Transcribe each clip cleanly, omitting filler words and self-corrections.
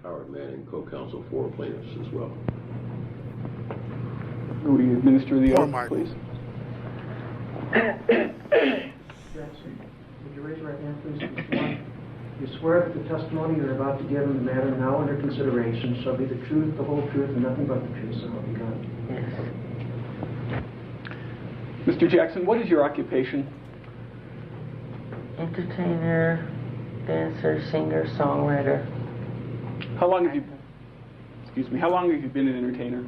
Howard Manning, co-counsel for plaintiffs as well. Will you administer the Poor oath, Michael. please? Jackson, would you raise your right hand, please? You swear that the testimony you're about to give in the matter now under consideration shall be the truth, the whole truth, and nothing but the truth, so help you God. Yes. Mr. Jackson, what is your occupation? Entertainer, dancer, singer, songwriter. How long have you been an entertainer?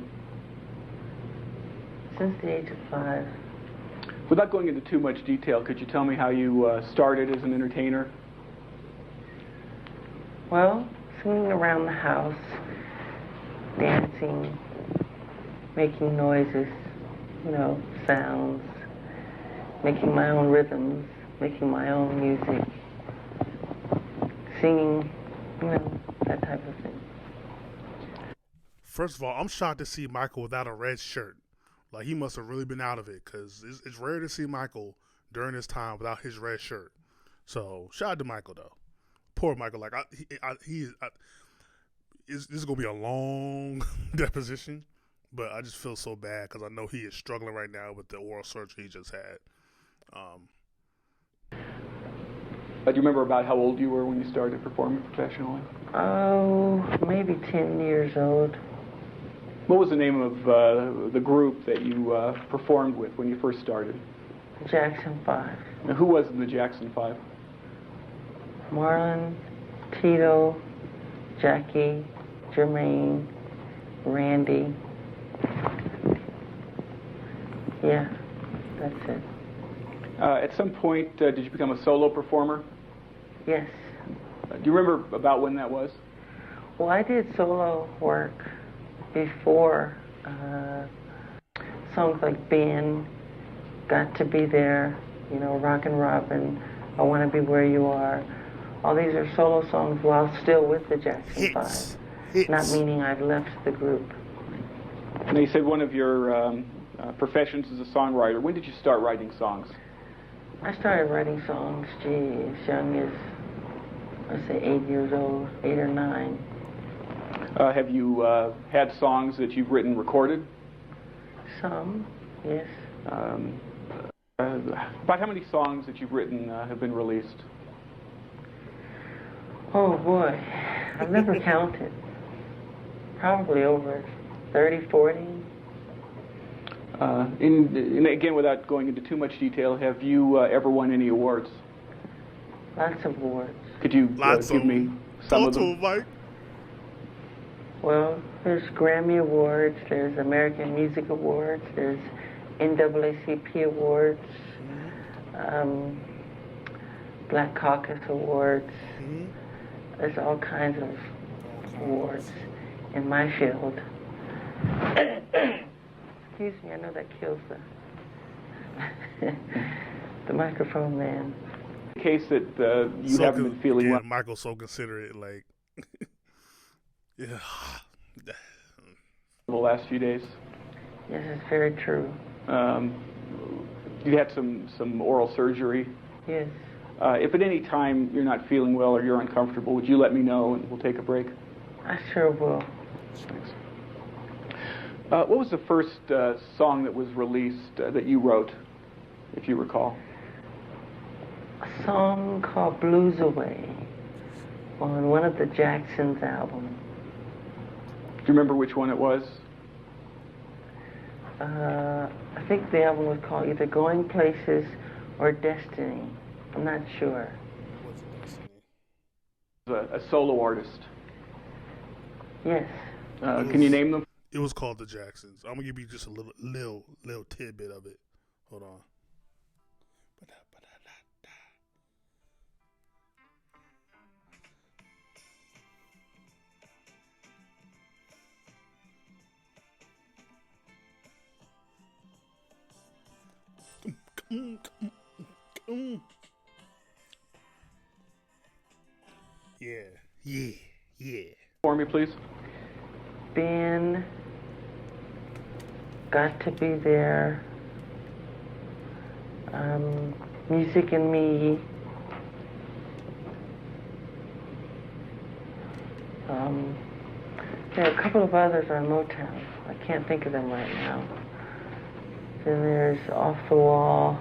Since the age of 5. Without going into too much detail, could you tell me how you started as an entertainer? Well, singing around the house, dancing, making noises, sounds, making my own rhythms, making my own music, singing, that type of thing. First of all, I'm shocked to see Michael without a red shirt. Like, he must have really been out of it, because it's rare to see Michael during this time without his red shirt. So, shout out to Michael, though. Poor Michael. Like, this is going to be a long deposition, but I just feel so bad because I know he is struggling right now with the oral surgery he just had. Do you remember about how old you were when you started performing professionally? Oh, maybe 10 years old. What was the name of the group that you performed with when you first started? Jackson 5. Now, who was in the Jackson 5? Marlon, Tito, Jackie, Jermaine, Randy. Yeah, that's it. At some point, did you become a solo performer? Yes. Do you remember about when that was? Well, I did solo work before songs like Ben, Got to Be There, Rockin' Robin, I Want to Be Where You Are. All these are solo songs while still with the Jackson 5. Not meaning I've left the group. Now, you said one of your professions is a songwriter. When did you start writing songs? I started writing songs, as young as, let's say, 8 years old, 8 or 9. Have you had songs that you've written recorded? Some, yes. About how many songs that you've written have been released? Oh, boy. I've never counted. Probably over 30, 40. And again, without going into too much detail, have you ever won any awards? Lots of awards. Could you give me some of them? Mike. Well, there's Grammy Awards, there's American Music Awards, there's NAACP Awards, Black Caucus Awards. There's all kinds of awards in my field. Excuse me, I know that kills the microphone man. In case that you haven't been feeling well. Michael's so considerate, like, yeah. The last few days. Yes, it's very true. You had some oral surgery. Yes. If at any time you're not feeling well or you're uncomfortable, would you let me know and we'll take a break? I sure will. Thanks. What was the first song that was released that you wrote, if you recall? A song called Blues Away on one of the Jacksons' albums. Do you remember which one it was? I think the album was called either Going Places or Destiny. I'm not sure. A solo artist. Yes. Can you name them? It was called The Jacksons. I'm gonna give you just a little tidbit of it. Hold on. Yeah. For me, please. Ben, Got to Be There, Music and Me, There are a couple of others on Motown. I can't think of them right now. Then there's Off the Wall,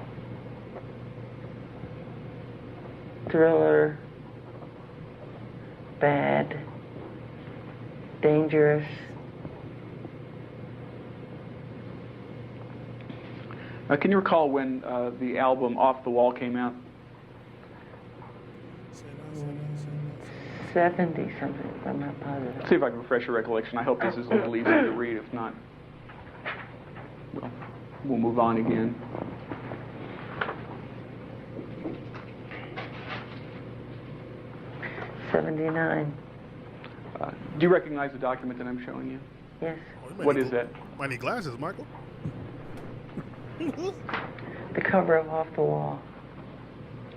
Thriller, Bad, Dangerous. Can you recall when the album Off the Wall came out? 70 something, I'm not positive. See if I can refresh your recollection. I hope this is a little easier to read. If not, we'll move on again. '79. Do you recognize the document that I'm showing you? Yes. What is that? Might need glasses, Michael. The cover of Off the Wall.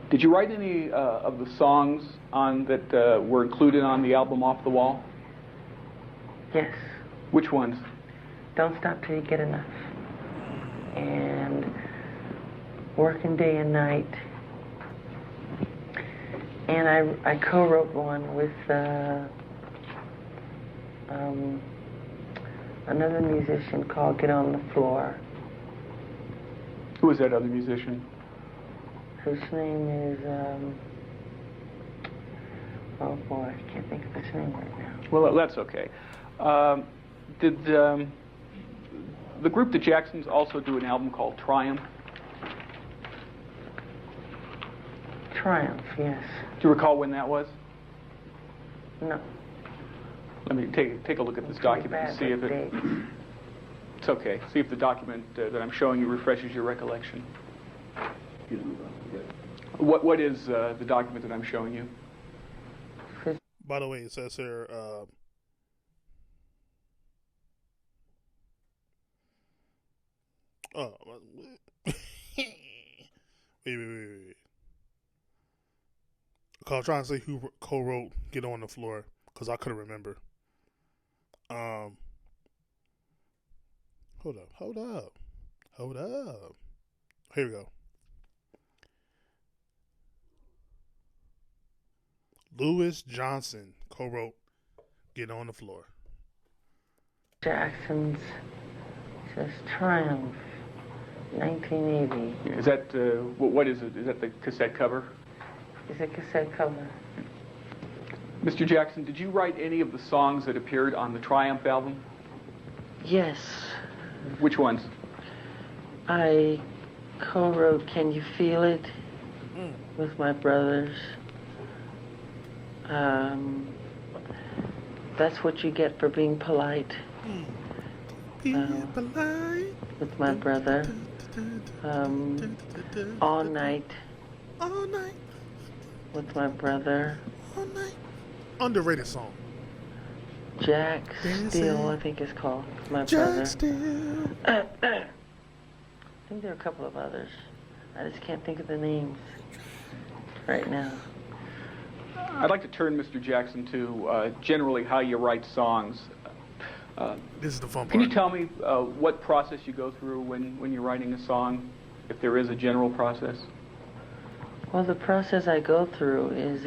Did you write any of the songs on that were included on the album Off the Wall? Yes. Which ones? Don't Stop Till You Get Enough. And Working Day and Night. And I co-wrote one with another musician called Get on the Floor. Who is that other musician? Whose name is, oh boy, I can't think of his name right now. Well, that's okay. Did the group the Jacksons also do an album called Triumph? Triumph, yes. Do you recall when that was? No. Let me take a look at this document and see if it... It's okay. See if the document that I'm showing you refreshes your recollection. What is the document that I'm showing you? By the way, it says here, wait. Cause I'm trying to say who co-wrote Get on the Floor, because I couldn't remember. Hold up. Here we go. Louis Johnson co-wrote Get on the Floor. Jackson's says Triumph, 1980. Is that, what is it? Is that the cassette cover? It's a cassette cover. Mr. Jackson, did you write any of the songs that appeared on the Triumph album? Yes. Which ones? I co-wrote Can You Feel It with my brothers. That's What You Get for Being Polite. With my brother. All Night. With my brother. All Night. Underrated song. Jack Steele, I think it's called. My brother. Steele. I think there are a couple of others. I just can't think of the names right now. I'd like to turn, Mr. Jackson, to generally how you write songs. This is the fun part. Can you tell me what process you go through when you're writing a song, if there is a general process? Well, the process I go through is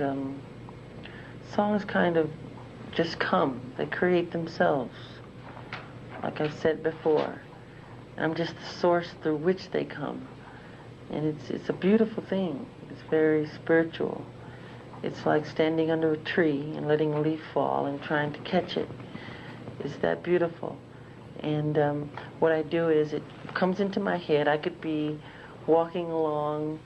songs kind of just come. They create themselves, like I've said before. I'm just the source through which they come. And it's a beautiful thing. It's very spiritual. It's like standing under a tree and letting a leaf fall and trying to catch it. It's that beautiful. And what I do is it comes into my head. I could be walking along,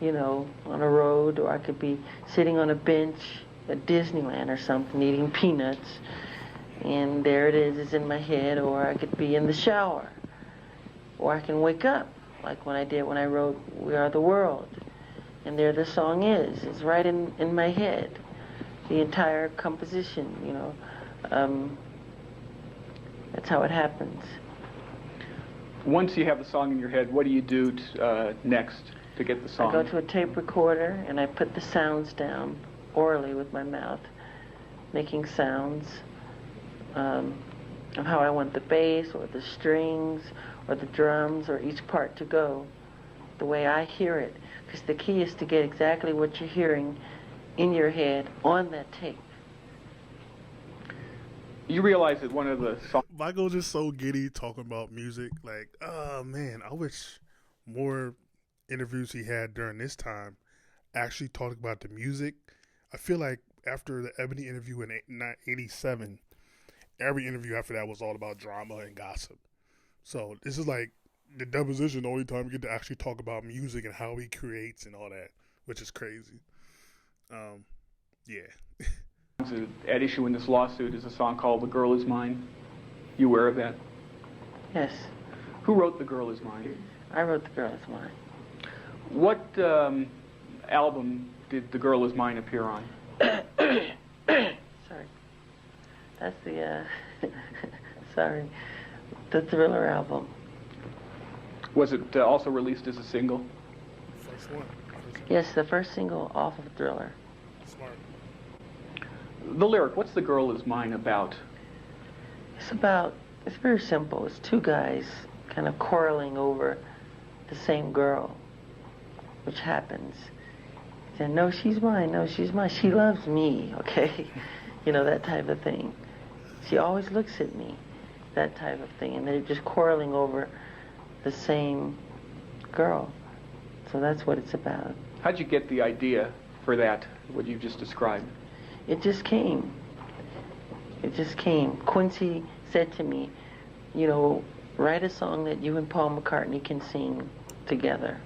you know, on a road, or I could be sitting on a bench at Disneyland or something, eating peanuts, and there it is, it's in my head. Or I could be in the shower, or I can wake up, like when I did when I wrote We Are the World, and there the song is. It's right in my head, the entire composition, you know. That's how it happens. Once you have the song in your head, what do you do next to get the song? I go to a tape recorder and I put the sounds down orally with my mouth, making sounds of how I want the bass or the strings or the drums or each part to go, the way I hear it. Because the key is to get exactly what you're hearing in your head on that tape. You realize that one of the songs... Michael's just so giddy talking about music. Like, oh man, I wish more interviews he had during this time actually talked about the music. I feel like after the Ebony interview in 87, every interview after that was all about drama and gossip. So this is like the Deposition, the only time we get to actually talk about music and how he creates and all that, which is crazy. Yeah. At issue in this lawsuit is a song called "The Girl Is Mine." You aware of that? Yes. Who wrote "The Girl Is Mine"? I wrote "The Girl Is Mine." What album did "The Girl Is Mine" appear on? Sorry. That's the, sorry. The Thriller album. Was it also released as a single? First one. Yes, the first single off of Thriller. Smart. The lyric, what's "The Girl Is Mine" about? It's very simple. It's two guys kind of quarreling over the same girl, which happens. And no, she's mine. No, she's mine. She loves me, okay? You know, that type of thing. She always looks at me, that type of thing. And they're just quarreling over the same girl. So that's what it's about. How'd you get the idea for that, what you just described? It just came. It just came. Quincy said to me, you know, write a song that you and Paul McCartney can sing together.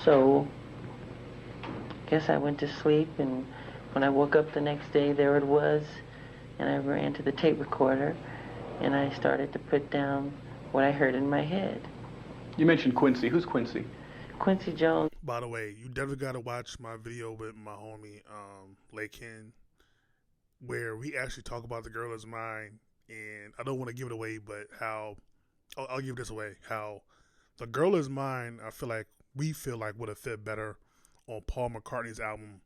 So, I guess I went to sleep, and when I woke up the next day, there it was, and I ran to the tape recorder, and I started to put down what I heard in my head. You mentioned Quincy. Who's Quincy? Quincy Jones. By the way, you definitely got to watch my video with my homie, Lakin, where we actually talk about "The Girl Is Mine," and I don't want to give it away, but how, I'll give this away, how "The Girl Is Mine," we feel like would have fit better on Paul McCartney's album,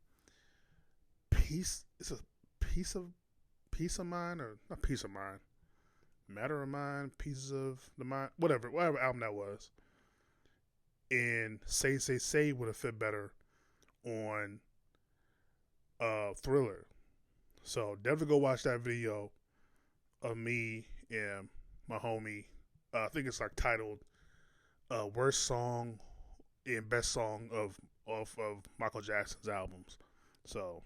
Peace, it's a Peace of Mind, or not Peace of Mind, Matter of Mind, Pieces of the Mind, whatever album that was. And Say would have fit better on Thriller. So definitely go watch that video of me and my homie. I think it's like titled "Worst Song and Best Song of Michael Jackson's albums." So,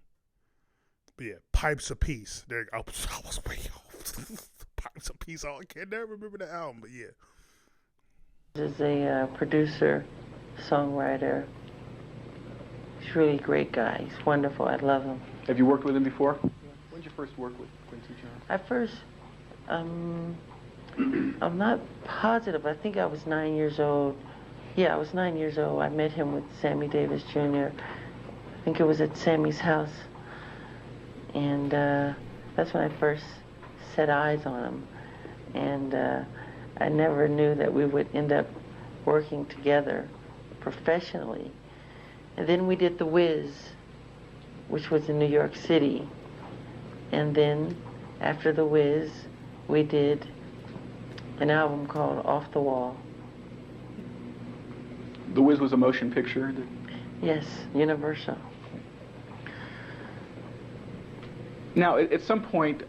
but yeah, Pipes of Peace. There, I was way off. Pipes of Peace. I can never remember the album, but yeah. Is a producer, songwriter. He's a really great guy. He's wonderful. I love him. Have you worked with him before? Yeah. When did you first work with Quincy Jones? I first, I'm not positive. I think I was 9 years old. Yeah, I was 9 years old. I met him with Sammy Davis Jr. I think it was at Sammy's house. And that's when I first set eyes on him. And I never knew that we would end up working together professionally. And then we did The Wiz, which was in New York City. And then after The Wiz, we did an album called Off the Wall. The Wiz was a motion picture? Yes, Universal. Now, at some point,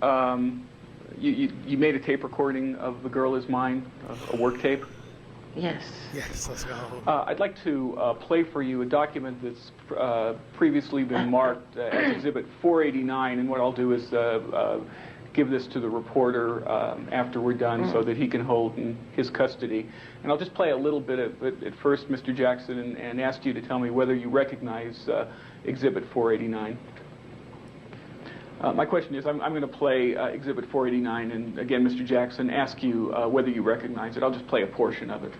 you made a tape recording of "The Girl Is Mine," a work tape? Yes. Yes, let's go. I'd like to play for you a document that's previously been marked as Exhibit 489, and what I'll do is give this to the reporter after we're done so that he can hold in his custody. And I'll just play a little bit of it at first, Mr. Jackson, and ask you to tell me whether you recognize Exhibit 489. My question is, I'm going to play Exhibit 489, and again, Mr. Jackson, ask you whether you recognize it. I'll just play a portion of it.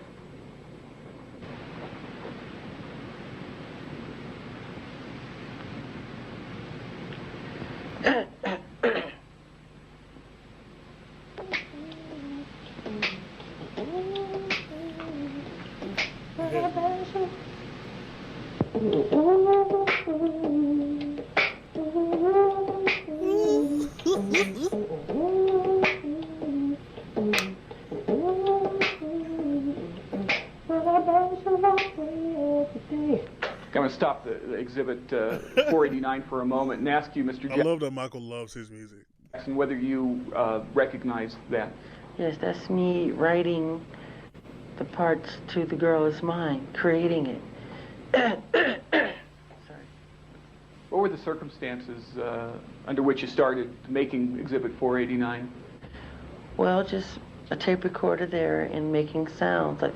I'm going to stop the Exhibit 489 for a moment and ask you, Mr. Jackson. I love that Michael loves his music. And whether you recognize that. Yes, that's me writing the parts to The Girl Is Mine, creating it. Sorry. What were the circumstances under which you started making Exhibit 489? Well, just a tape recorder there and making sounds like.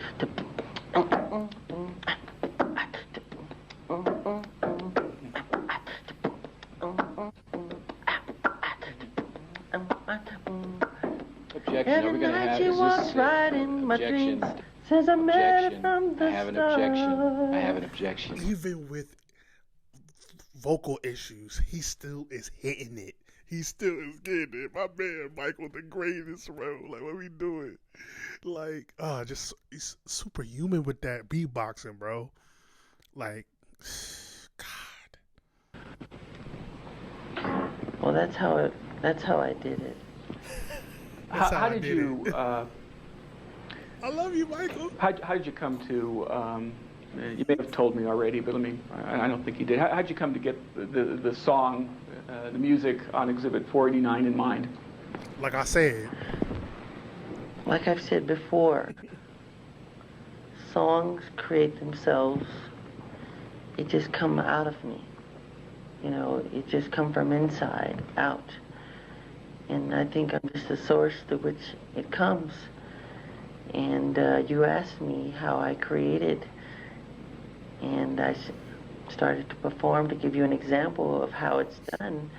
Objection. Are we going to have? Is this right in my objection? dreams, since I met her from the I have an objection. I have an objection. Even with vocal issues, he still is hitting it. He still is getting it. My man, Michael, the greatest, bro. Like, what we doing? Like, just he's superhuman with that beatboxing, bro. Like, God. Well, that's how I did it. How did you? I love you, Michael. How did you come to? You may have told me already, but I don't think you did. How did you come to get the song, the music on Exhibit 489 in mind? Like I said. Like I've said before, songs create themselves. It just come out of me. You know, it just come from inside out. And I think I'm just the source through which it comes. And you asked me how I created, and I started to perform to give you an example of how it's done,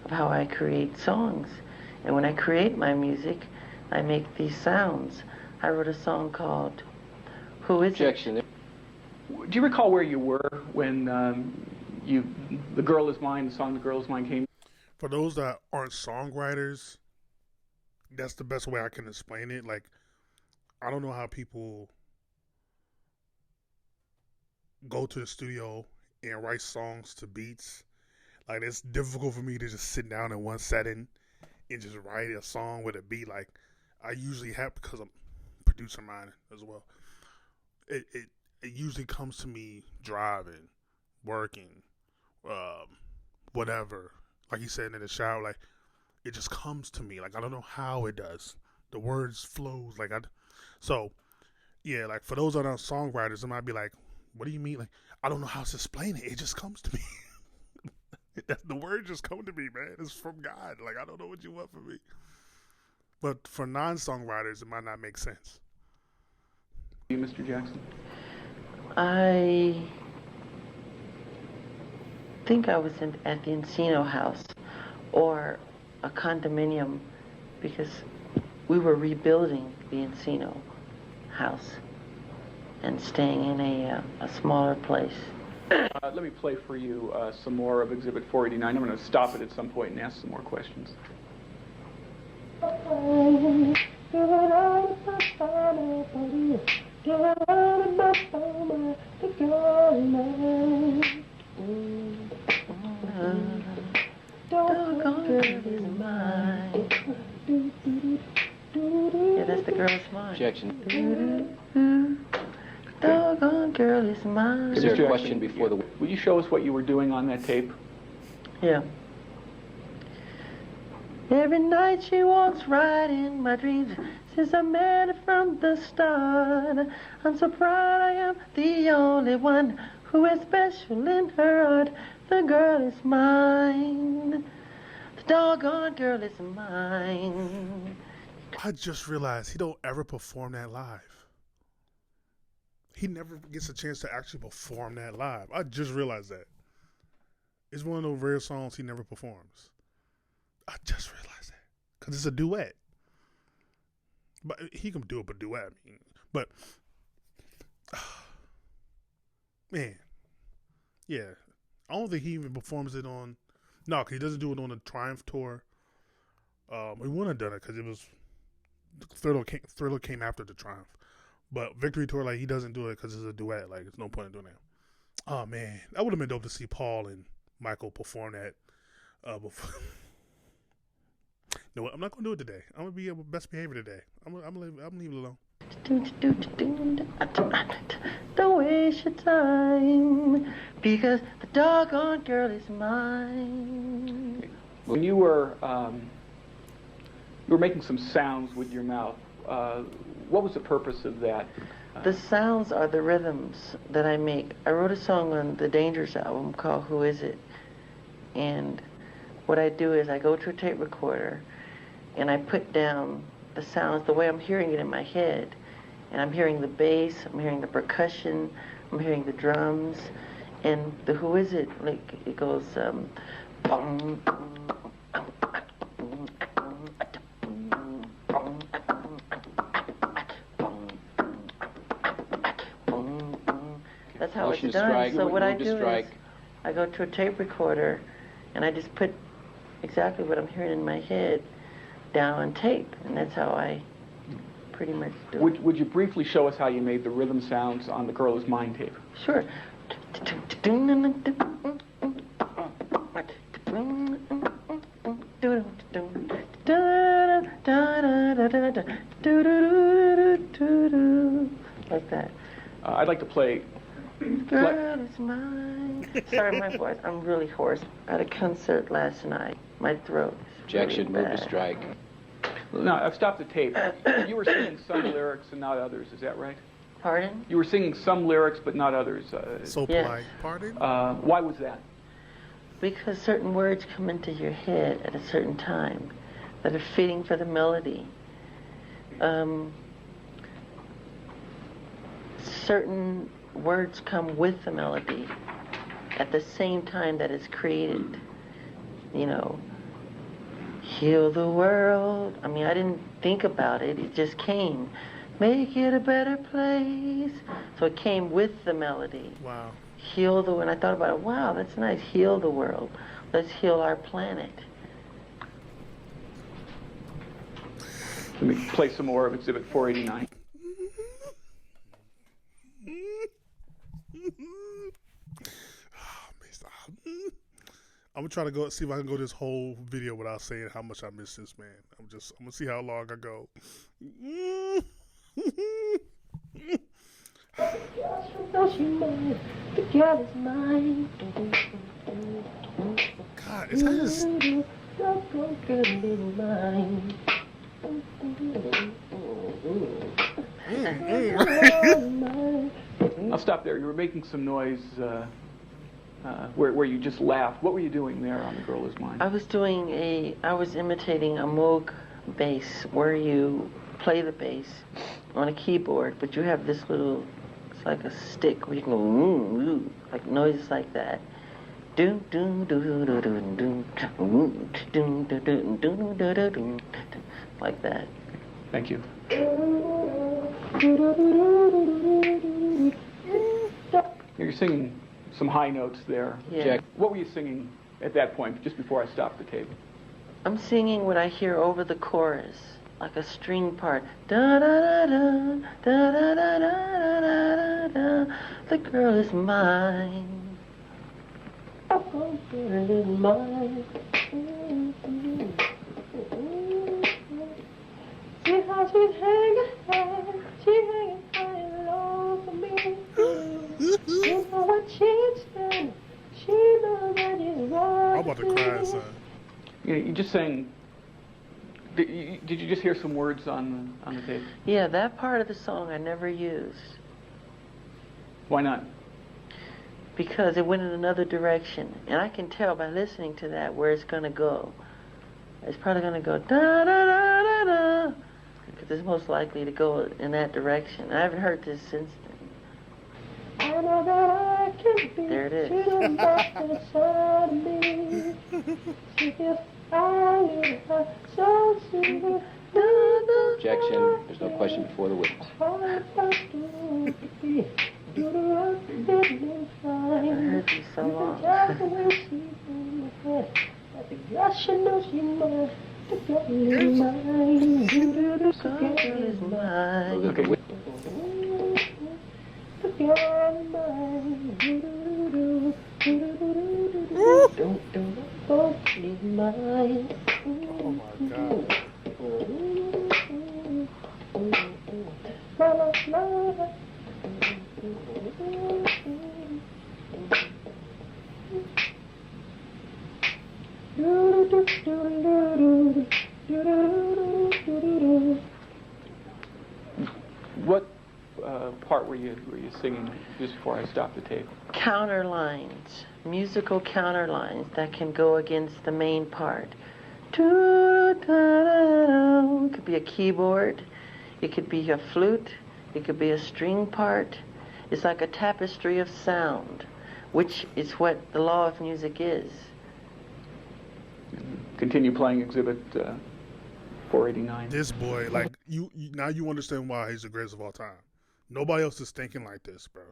of how I create songs. And when I create my music, I make these sounds. I wrote a song called Who Is Objection. It? Do you recall where you were when The Girl Is Mine, the song The Girl Is Mine came? For those that aren't songwriters, that's the best way I can explain it. Like, I don't know how people go to the studio and write songs to beats. Like, it's difficult for me to just sit down in one setting and just write a song with a beat. Like, I usually have, because I'm a producer mine as well. It usually comes to me driving, working, whatever. Like you said, in the shower, like, it just comes to me. Like, I don't know how it does. The words flows. Like, so, yeah, like, for those that aren't songwriters, it might be like, what do you mean? Like, I don't know how to explain it. It just comes to me. The word just come to me, man. It's from God. Like, I don't know what you want from me. But for non-songwriters, it might not make sense. You, Mr. Jackson? I think I was at the Encino house or a condominium, because we were rebuilding the Encino house and staying in a smaller place. Let me play for you some more of Exhibit 489. I'm going to stop it at some point and ask some more questions. Yeah, that's The Girl Is Mine. Objection. Doggone girl is mine. Is there a question before the... Will you show us what you were doing on that tape? Yeah. Every night she walks right in my dreams. Since I met her from the start, I'm so proud I am the only one who is special in her heart. The girl is mine. The doggone girl is mine. I just realized he don't ever perform that live. He never gets a chance to actually perform that live. I just realized that. It's one of those rare songs he never performs. I just realized that. Because it's a duet. But he can do a duet. I mean, but, man. Yeah. I don't think he even performs it on, no, because he doesn't do it on the Triumph tour. We wouldn't have done it because it was, Thriller came after the Triumph. But Victory Tour, like, he doesn't do it because it's a duet. Like, there's no point in doing that. Oh, man. That would have been dope to see Paul and Michael perform that before. No, I'm not going to do it today. I'm going to be on best behavior today. I'm going to leave it alone. Don't waste your time, because the doggone girl is mine. When you were were making some sounds with your mouth. What was the purpose of that? The sounds are the rhythms that I make. I wrote a song on the Dangerous album called Who Is It? And what I do is I go to a tape recorder and I put down the sounds the way I'm hearing it in my head. And I'm hearing the bass, I'm hearing the percussion, I'm hearing the drums. And the Who Is It? Like it goes bum, that's how Motion it's to done. strike. So what I Move to do is strike. I go to a tape recorder and I just put exactly what I'm hearing in my head down on tape, and that's how I pretty much do it. Would you briefly show us how you made the rhythm sounds on the Girl Is Mine tape? Sure. Like that. I'd like to play. Girl is mine. Sorry, my voice. I'm really hoarse. At a concert last night. My throat is Objection, really move to bad. strike. No, I've stopped the tape. You were singing some lyrics and not others. Is that right? Pardon? You were singing some lyrics but not others. So Yes. polite. Pardon? Why was that? Because certain words come into your head at a certain time that are fitting for the melody. Certain words come with the melody at the same time that it's created. You know, heal the world. I mean, I didn't think about it. It just came. Make it a better place. So it came with the melody. Wow. Heal the world. And I thought about it. Wow, that's nice. Heal the world. Let's heal our planet. Let me play some more of Exhibit 489. I'm gonna try to go see if I can go this whole video without saying how much I miss this man. I'm gonna see how long I go. God, is that just... I'll stop there. You were making some noise where you just laughed. What were you doing there on The Girl Is Mine? I was imitating a Moog bass where you play the bass on a keyboard, but you have this little, it's like a stick where you can go, like noises like that. Like that. Thank you. You're singing some high notes there. Yeah. Jack. What were you singing at that point, just before I stopped the tape? I'm singing what I hear over the chorus, like a string part. Da da da da da da da da da da. The girl is mine. Oh, the girl is mine. See how she's hanging high low for me. You know what she's done. She knows that it's right. I'm about to cry, son. You just sang. Did you just hear some words on the tape? Yeah, that part of the song I never used Why not? because it went in another direction, and I can tell by listening to that where it's gonna go. It's probably gonna go da da da da da, because it's most likely to go in that direction. I haven't heard this since then. I know that I can be. There it is. Objection, there's no question before the witness. I heard these so long. Okay. Oh my God. were you singing just before I stopped the tape? Counter lines, musical counter lines that can go against the main part. It could be a keyboard, it could be a flute, it could be a string part. It's like a tapestry of sound, which is what the law of music is. Continue playing Exhibit 489. This boy, like now you understand why he's the greatest of all time. Nobody else is thinking like this, bro.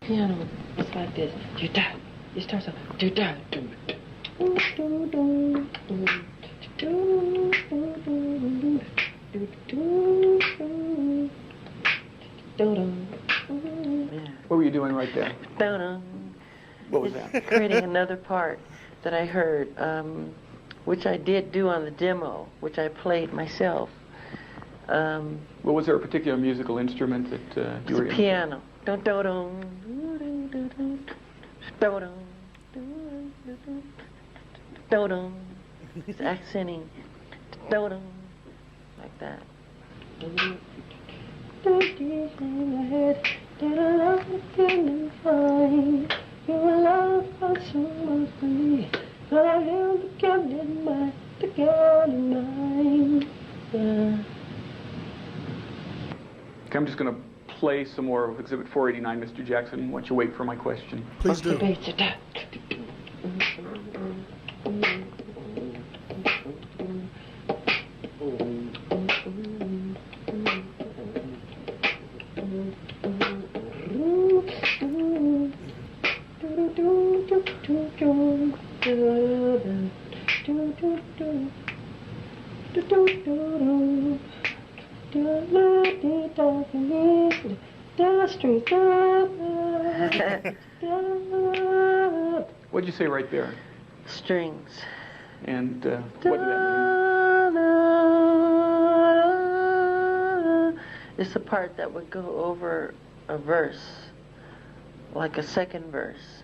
Piano, it's like this. It starts off. What were you doing right there? What was that? Creating another part that I heard, which I did do on the demo, which I played myself. Well, was there a particular musical instrument that you were It's a in? piano. It's accenting. Like that. Okay, I'm just going to play some more of Exhibit 489, Mr. Jackson. Why don't you wait for my question? Please do. What'd you say right there? Strings. And what did that mean? It's the part that would go over a verse, like a second verse,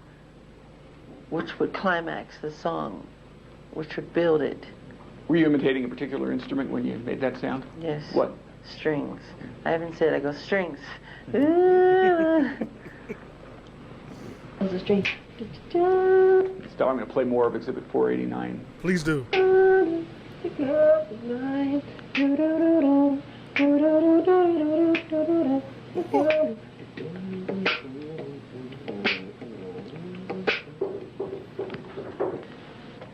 which would climax the song, which would build it. Were you imitating a particular instrument when you made that sound? Yes. What? Strings. I haven't said, I go strings. Those are strings. Stop. I'm going to play more of Exhibit 489. Please do.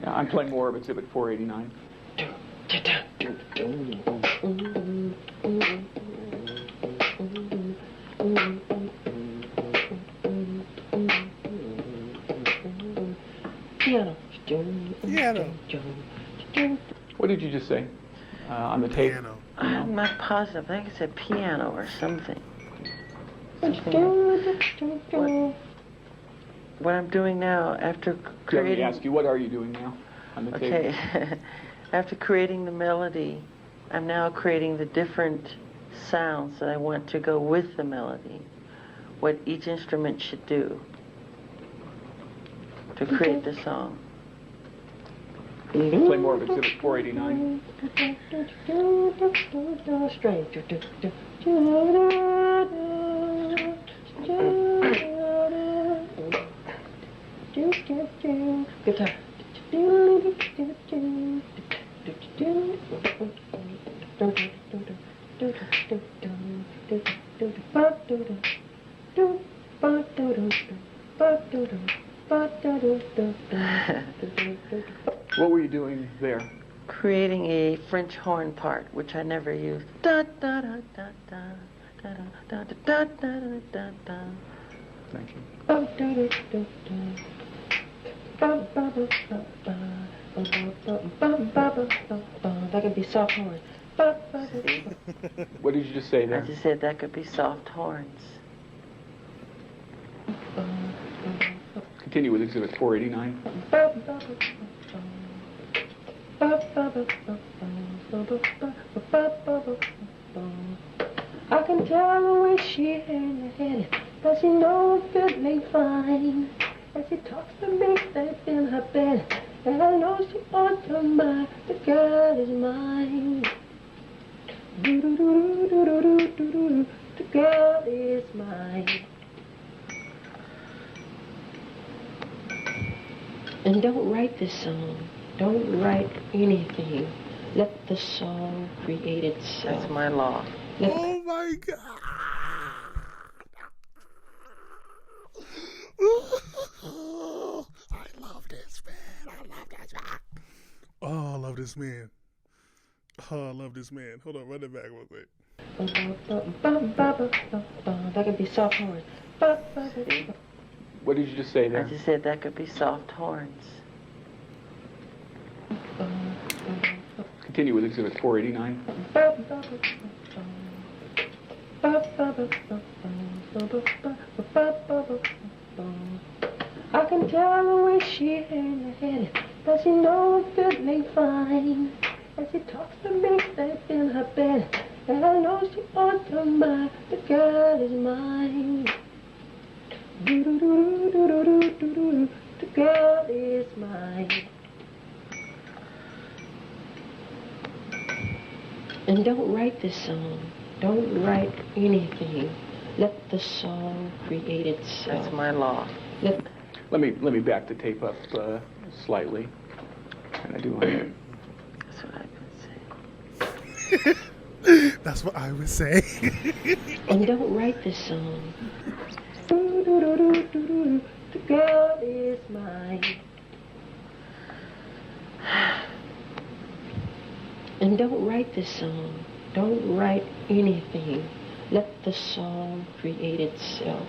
Yeah, I'm playing more of Exhibit 489. Piano. Piano. What did you just say on the tape? Piano. I'm not positive. I think it said piano or something. What I'm doing now after Let me creating... ask you, what are you doing now on the tape? Okay. After creating the melody, I'm now creating the different sounds that I want to go with the melody. What each instrument should do to create the song. Play more of Exhibit 489. Guitar. What were you doing there? Creating a French horn part, which I never used. Da da da da da da da da da da da da. Thank you. That could be soft horns. What did you just say I there? just said that could be soft horns. Continue with Exhibit 489. I can tell the way she headed, but she knows feeling fine. And she talks to me that's in her bed, and I know she wants her mind. The girl is mine. The girl is mine. And don't write this song. Don't write anything. Let the song create itself. That's my law. Oh my God. I love this man. I love this man. Oh, I love this man. Oh, I love this man. Hold on, run it back real quick. That could be soft horns. What did you just say I there? just said that could be soft horns. Continue with Exhibit 489. I can tell the way she in her head, does she know I'm feeling fine? As she talks to me, safe in her bed, and I know she ought to mind. The girl is mine. Do-do-do-do-do-do-do-do. The girl is mine. And don't write this song. Don't write anything. Let the song create itself. That's my law. Let me back the tape up slightly. And I do want to. That's what I would say. That's what I would say. And don't write this song. Do-do-do-do-do-do. The girl is mine. And don't write this song. Don't write anything. Let the song create itself.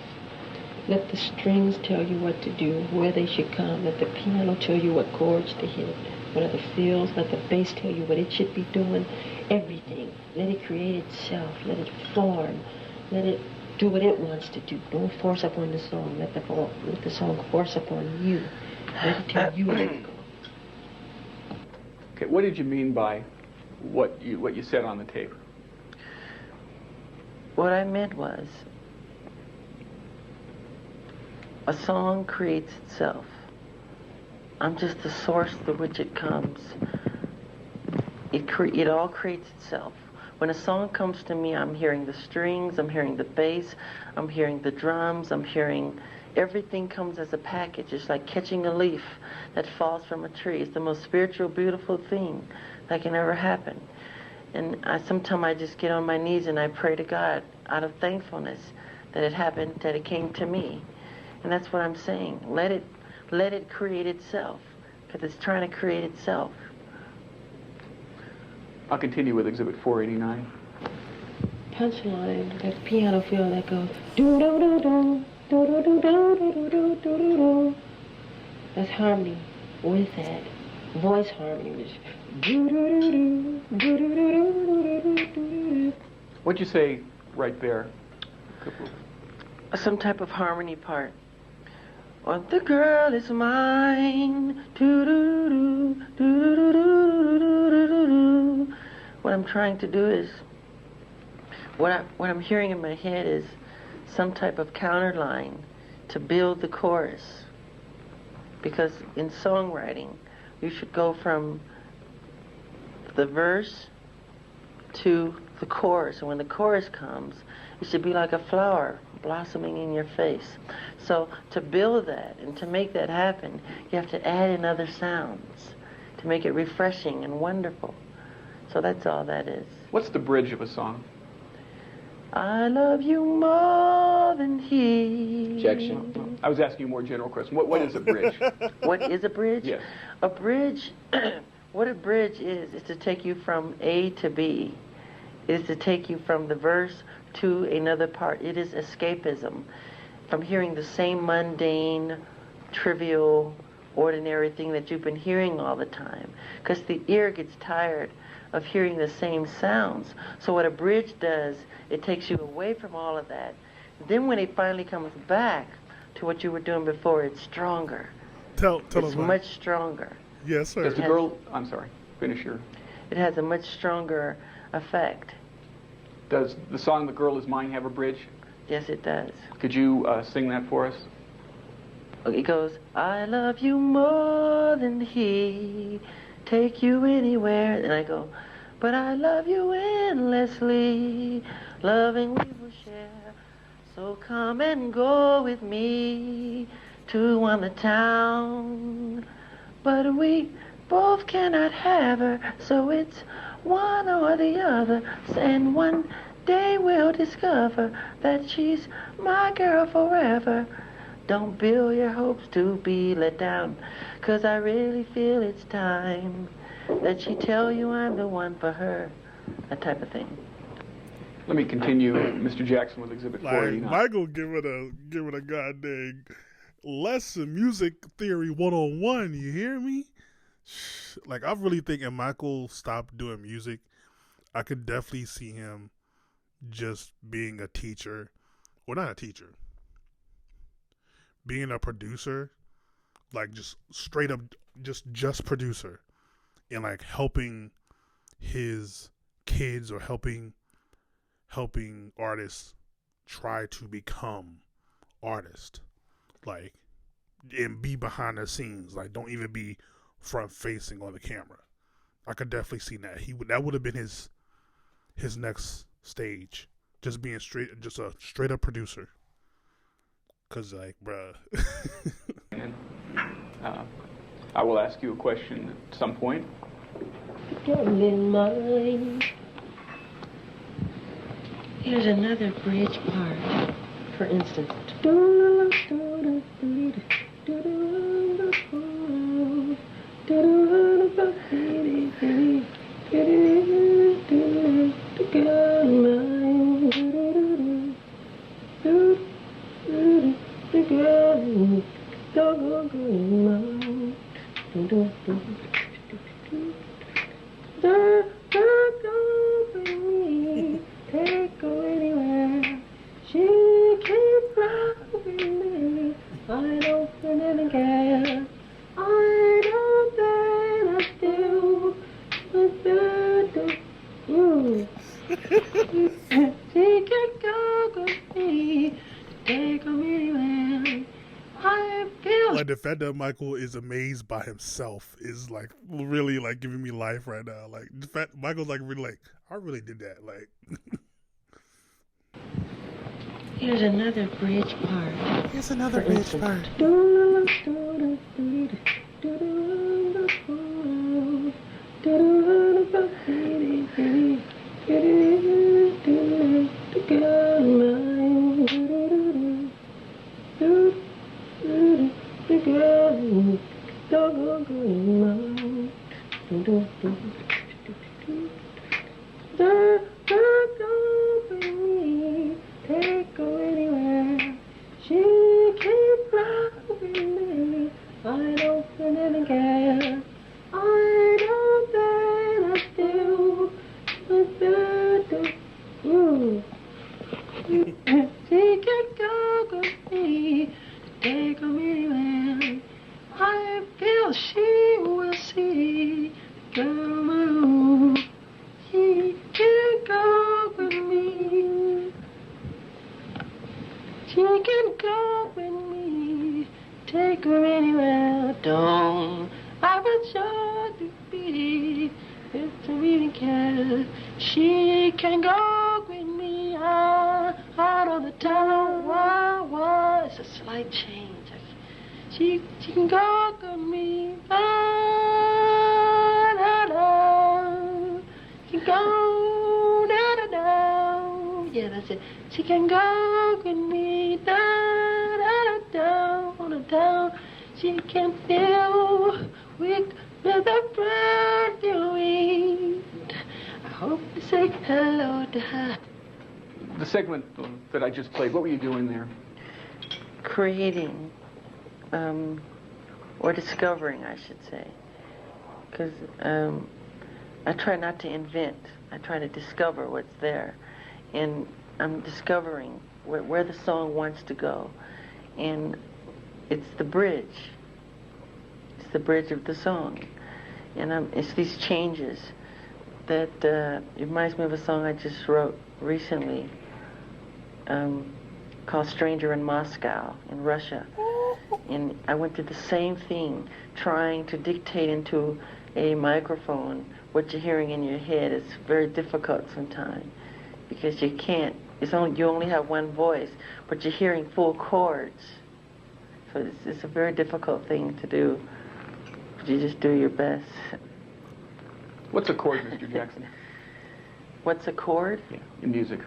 Let the strings tell you what to do, where they should come. Let the piano tell you what chords to hit, what are the fills. Let the bass tell you what it should be doing. Everything. Let it create itself. Let it form. Let it do what it wants to do. Don't force upon the song. Let the song force upon you. Let it tell you where to go. Okay, what did you mean by what you said on the tape? What I meant was, a song creates itself. I'm just the source through which it comes. It all creates itself. When a song comes to me, I'm hearing the strings, I'm hearing the bass, I'm hearing the drums, I'm hearing everything comes as a package. It's like catching a leaf that falls from a tree. It's the most spiritual, beautiful thing that can ever happen. And sometimes I just get on my knees and I pray to God out of thankfulness that it happened, that it came to me. And that's what I'm saying. Let it create itself, because it's trying to create itself. I'll continue with Exhibit 489. Punchline, that piano feel that goes do-do-do-do, do-do-do-do-do-do-do-do. That's harmony with that. Voice harmony, which do-do-do-do, do-do-do-do-do-do-do. What'd you say right there? Some type of harmony part. Oh, the girl is mine. Do-do-do, do-do-do-do-do-do-do. What I'm trying to do is, what I'm hearing in my head is some type of counter line to build the chorus. Because in songwriting, you should go from the verse to the chorus. And when the chorus comes, it should be like a flower blossoming in your face. So to build that and to make that happen, you have to add in other sounds to make it refreshing and wonderful. So that's all that is. What's the bridge of a song? I love you more than he. Objection. I was asking you a more general question. What is a bridge? What is a bridge? Yes. A bridge, what a bridge is to take you from A to B. It is to take you from the verse to another part. It is escapism from hearing the same mundane, trivial, ordinary thing that you've been hearing all the time. Because the ear gets tired of hearing the same sounds. So what a bridge does, it takes you away from all of that. Then when it finally comes back to what you were doing before, it's stronger. Tell It's us much stronger. Yes, sir. Does the girl... I'm sorry. Finish your... It has a much stronger effect. Does the song "The Girl Is Mine" have a bridge? Yes, it does. Could you sing that for us? It goes, I love you more than he, take you anywhere. And I go, but I love you endlessly. Loving we will share. So come and go with me to the town. But we both cannot have her, so it's one or the other. And one day we'll discover that she's my girl forever. Don't build your hopes to be let down, 'cause I really feel it's time that she tell you I'm the one for her. That type of thing. Let me continue, Mr. Jackson, with Exhibit Like 489. Michael give it a goddamn lesson, music theory 101. You hear me? Like, I really think if Michael stopped doing music, I could definitely see him just being a teacher. Well, not a teacher. Being a producer. Like, just straight up, just producer. And, like, helping his kids or helping artists try to become artists. Like, and be behind the scenes. Like, don't even be front facing on the camera. I could definitely see that. That would have been his next stage. Just being a straight up producer. 'Cause, like, bruh. And, I will ask you a question at some point. Darling mine. Here's another bridge part. For instance. Take her anywhere. She keep loving me. I don't really care. I know that I still She can go with me. Take her anywhere. I feel Like, the fact that Michael is amazed by himself is, like, really, like, giving me life right now. Like, the fact Michael's, like, really, like, I really did that. Like, Here's another bridge part. here's another bridge part. Take her anywhere. She keep loving me. I don't really care. I know that I still She can go with me. Take her anywhere. I feel she will see. Girl, she can go with me. She can go with me, take her anywhere. Don't I was sure to be, if I really care. She can go with me out of the town. Why? It's a slight change. She can go with me. She can go yeah, that's it. She can go with me down. She can feel with the perfume. I hope to say hello to her. The segment that I just played, what were you doing there? Creating, or discovering, I should say. Because I try not to invent. I try to discover what's there. And I'm discovering where the song wants to go. And it's the bridge. It's the bridge of the song. And it's these changes that it reminds me of a song I just wrote recently called Stranger in Moscow in Russia. And I went through the same thing, trying to dictate into a microphone, what you're hearing in your head is very difficult sometimes because you can't. You only have one voice, but you're hearing full chords. So it's a very difficult thing to do. But you just do your best. What's a chord, Mr. Jackson? What's a chord? Yeah, in music.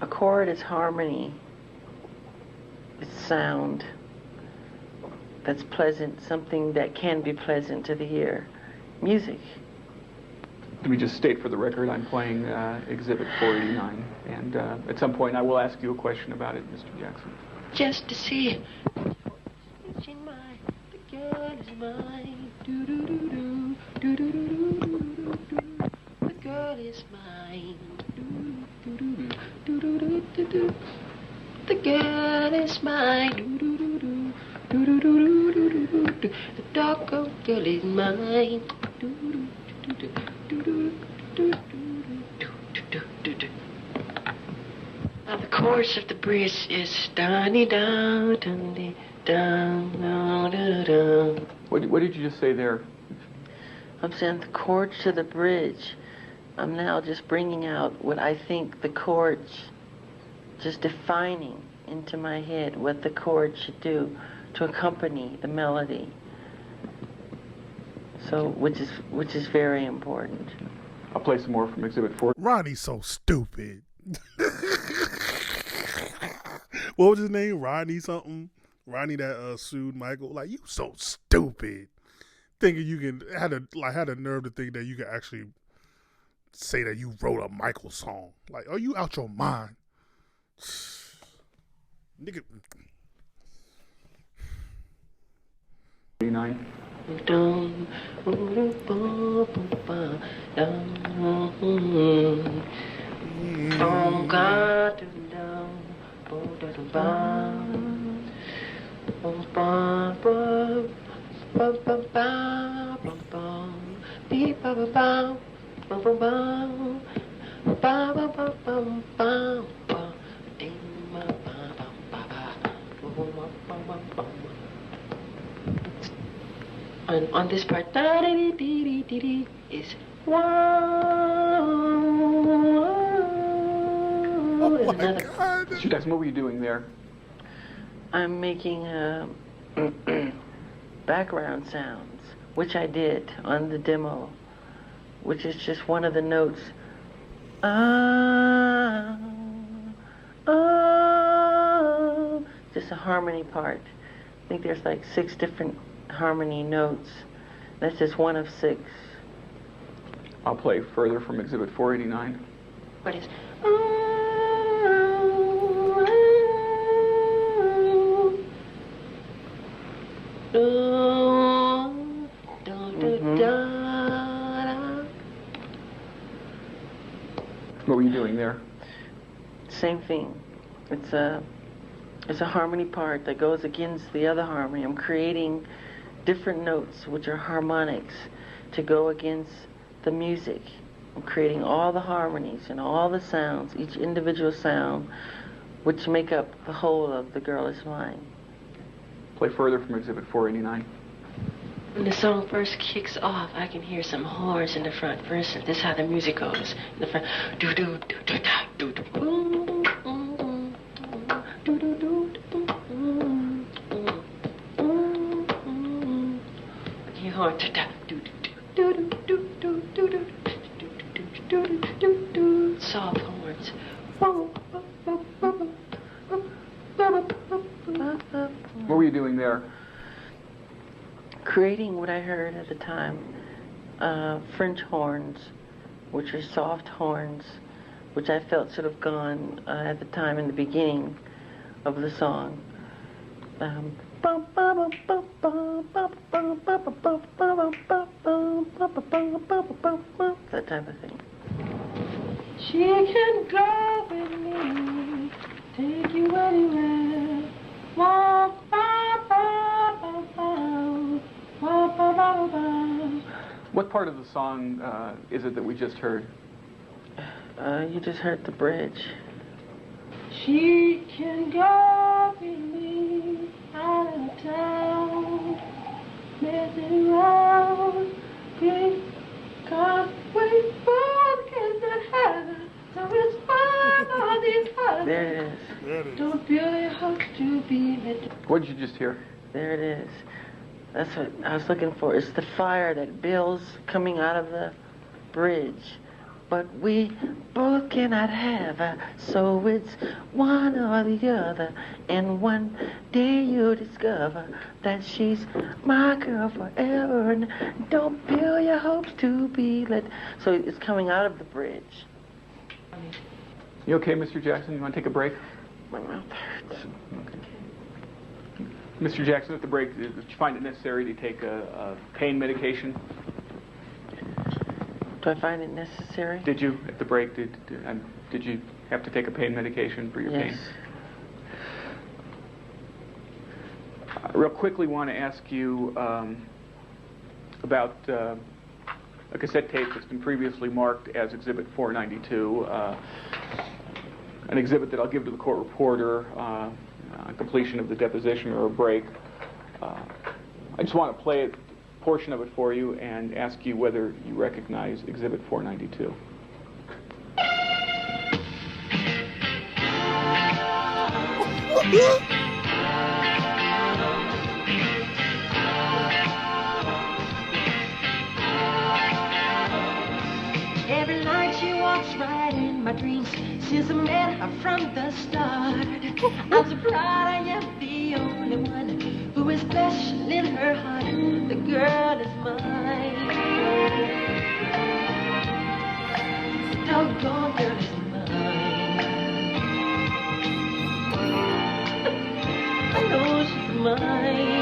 A chord is harmony. It's sound that's pleasant, something that can be pleasant to the ear. Music. Let me just state for the record, I'm playing Exhibit 489, and at some point I will ask you a question about it, Mr. Jackson. Just to see it. It's in mine. The girl is mine. Do do do do do do do do do. The girl is mine. Do do do do do do do do. The girl is mine. Do do do do do do do do do do. The doggone girl is mine. Do do do do do do do do do. Now the chorus of the bridge is down down down down down. What did you just say there? I'm saying the chords to the bridge. I'm now just bringing out what I think the chords, just defining into my head what the chords should do to accompany the melody. So, which is very important. I'll play some more from Exhibit 4. Ronnie's so stupid. What was his name? Ronnie something? Ronnie that sued Michael. Like, you so stupid. Thinking you can had a nerve to think that you could actually say that you wrote a Michael song. Like, are you out your mind? Nigga. 89. Dum, on this part, is wow. Oh my Another. God. Mr. Jackson, what were you doing there? I'm making background sounds, which I did on the demo, which is just one of the notes. Just a harmony part. I think there's like 6 different harmony notes. That's just one of 6. I'll play further from Exhibit 489. What is? What were you doing there? Same thing. It's a harmony part that goes against the other harmony. I'm creating different notes, which are harmonics, to go against the music. I'm creating all the harmonies and all the sounds, each individual sound, which make up the whole of The Girl Is Mine. Play further from Exhibit 489. When the song first kicks off, I can hear some horns in the front. For instance, this is how the music goes. In the front, do do do do do do boom, do do do do you horn do do do do do do do do do do do soft horns. What were you doing there? Creating what I heard at the time, French horns, which are soft horns, which I felt should have gone at the time in the beginning of the song. That type of thing. She can go with me, take you anywhere. Walk, ba, ba, ba, ba. Ba, ba, ba, ba. What part of the song is it that we just heard? You just heard the bridge. She can go with me out of town, messing around. Wait for cannot have, so it's fine all these others. There it is. There it is. Don't really hope to be let. What did you just hear? There it is. That's what I was looking for. It's the fire that builds coming out of the bridge. But we both cannot have her, so it's one or the other. And one day you'll discover that she's my girl forever. And don't build your hopes to be let. So it's coming out of the bridge. You okay, Mr. Jackson? You want to take a break? My mouth hurts. Okay. Mr. Jackson, at the break, did you find it necessary to take a pain medication? Do I find it necessary? Did you, at the break, did you have to take a pain medication for your pain? Yes. Real quickly, want to ask you about a cassette tape that's been previously marked as Exhibit 492, an exhibit that I'll give to the court reporter on completion of the deposition or a break. I just want to play a portion of it for you and ask you whether you recognize Exhibit 492. Every night she walks right in my dreams since I met her from the start. I'm so proud I am the only one who is special in her heart. The girl is mine. The doggone girl is mine. I know she's mine.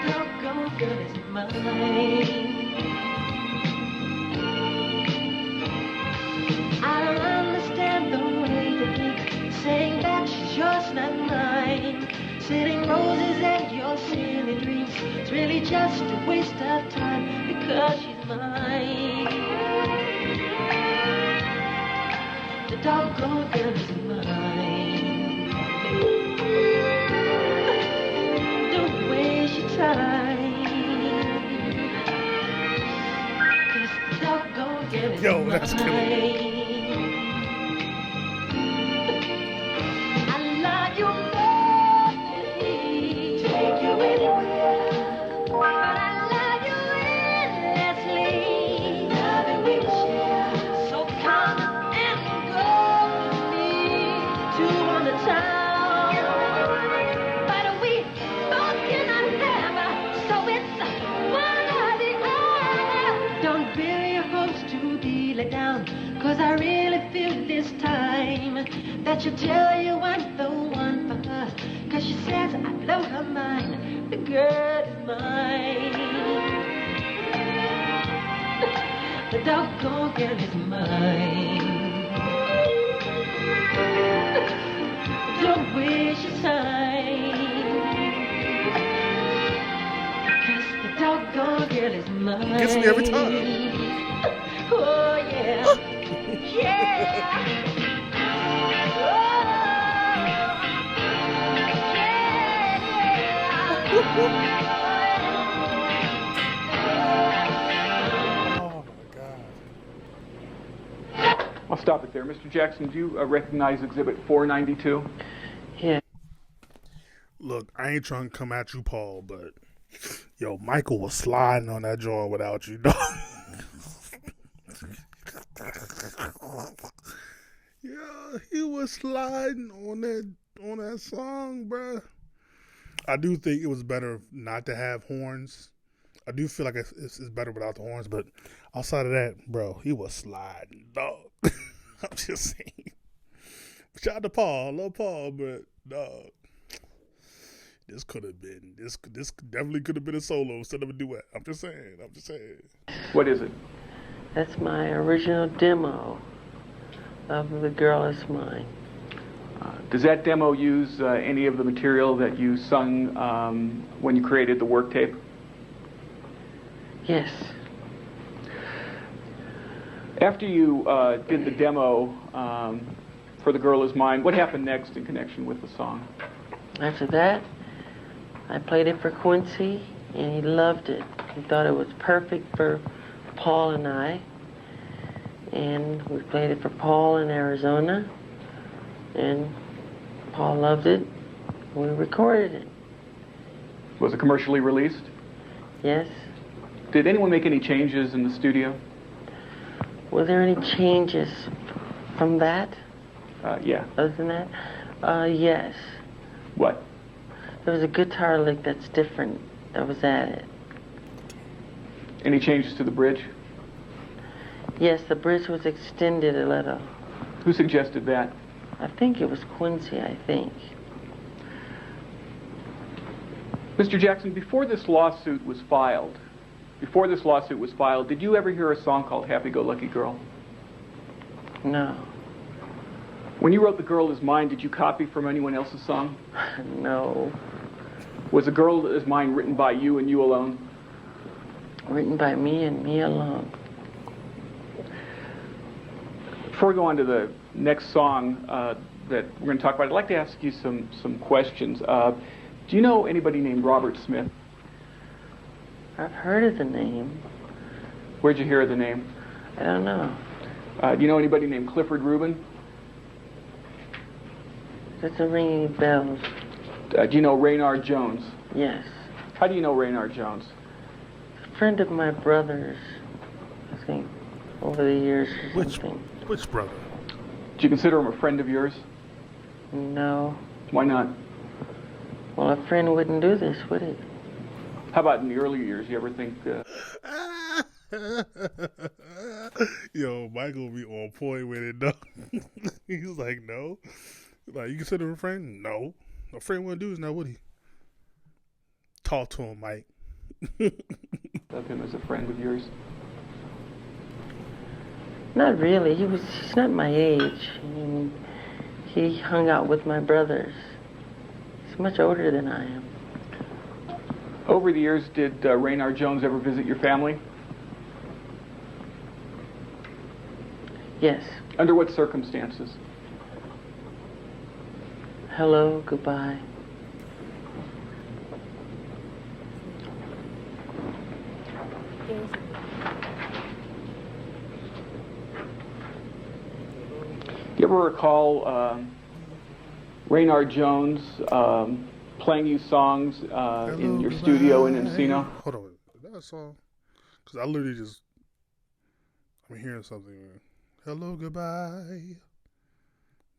The doggone girl is mine. I don't understand the way you think, saying that she's yours, not mine. Sitting roses and your silly dreams, it's really just a waste of time because she's mine. The doggone girl is mine. Don't waste your time, 'cause the doggone girl is Yo, that's mine. cool. Cause I really feel this time that she'll tell you I'm the one for her. Cause she says I blow her mind. The girl is mine. The doggone girl is mine. Don't waste your time, 'cause the doggone girl is mine. Gets me every time. Oh yeah. Yeah. Oh my God. I'll stop it there. Mr. Jackson, do you recognize Exhibit 492? Yeah. Look, I ain't trying to come at you, Paul, but yo, Michael was sliding on that joint without you, dog. Yeah, he was sliding on that song, bruh. I do think it was better not to have horns. I do feel like it's better without the horns, but outside of that, bro, he was sliding, dog. I'm just saying. Shout out to Paul, I love Paul, but dog, this definitely could have been a solo instead of a duet. I'm just saying. What is it? That's my original demo of The Girl Is Mine. Does that demo use any of the material that you sung when you created the work tape? Yes. After you did the demo for The Girl Is Mine, what happened next in connection with the song? After that, I played it for Quincy, and he loved it. We thought it was perfect for Paul and I. And we played it for Paul in Arizona. And Paul loved it. We recorded it. Was it commercially released? Yes. Did anyone make any changes in the studio? Were there any changes from that? Yeah. Other than that? Yes. What? There was a guitar lick that's different that was added. Any changes to the bridge? Yes, the bridge was extended a little. Who suggested that? I think it was Quincy, I think. Mr. Jackson, before this lawsuit was filed, did you ever hear a song called Happy Go Lucky Girl? No. When you wrote The Girl Is Mine, did you copy from anyone else's song? No. Was The Girl Is Mine written by you and you alone? Written by me and me alone. Before we go on to the next song that we're going to talk about, I'd like to ask you some questions. Do you know anybody named Robert Smith? I've heard of the name. Where'd you hear of the name? I don't know. Do you know anybody named Clifford Rubin? Doesn't ring any bells. Do you know Raynard Jones? Yes. How do you know Raynard Jones? A friend of my brother's, I think, over the years or something. Which brother? Do you consider him a friend of yours? No. Why not? Well, a friend wouldn't do this, would he? How about in the early years? You ever think... Yo, Michael be on point with it, though. He's like, no. Like, you consider him a friend? No. A friend wouldn't do this now, would he? Talk to him, Mike. of him as a friend of yours? Not really. He's not my age. I mean, he hung out with my brothers. He's much older than I am. Over the years, did Raynard Jones ever visit your family? Yes. Under what circumstances? Hello, goodbye. Do you ever recall Raynard Jones playing you songs in your studio in Encino? Hold on. Is that a song? Because I literally just... I'm hearing something. Hello, goodbye.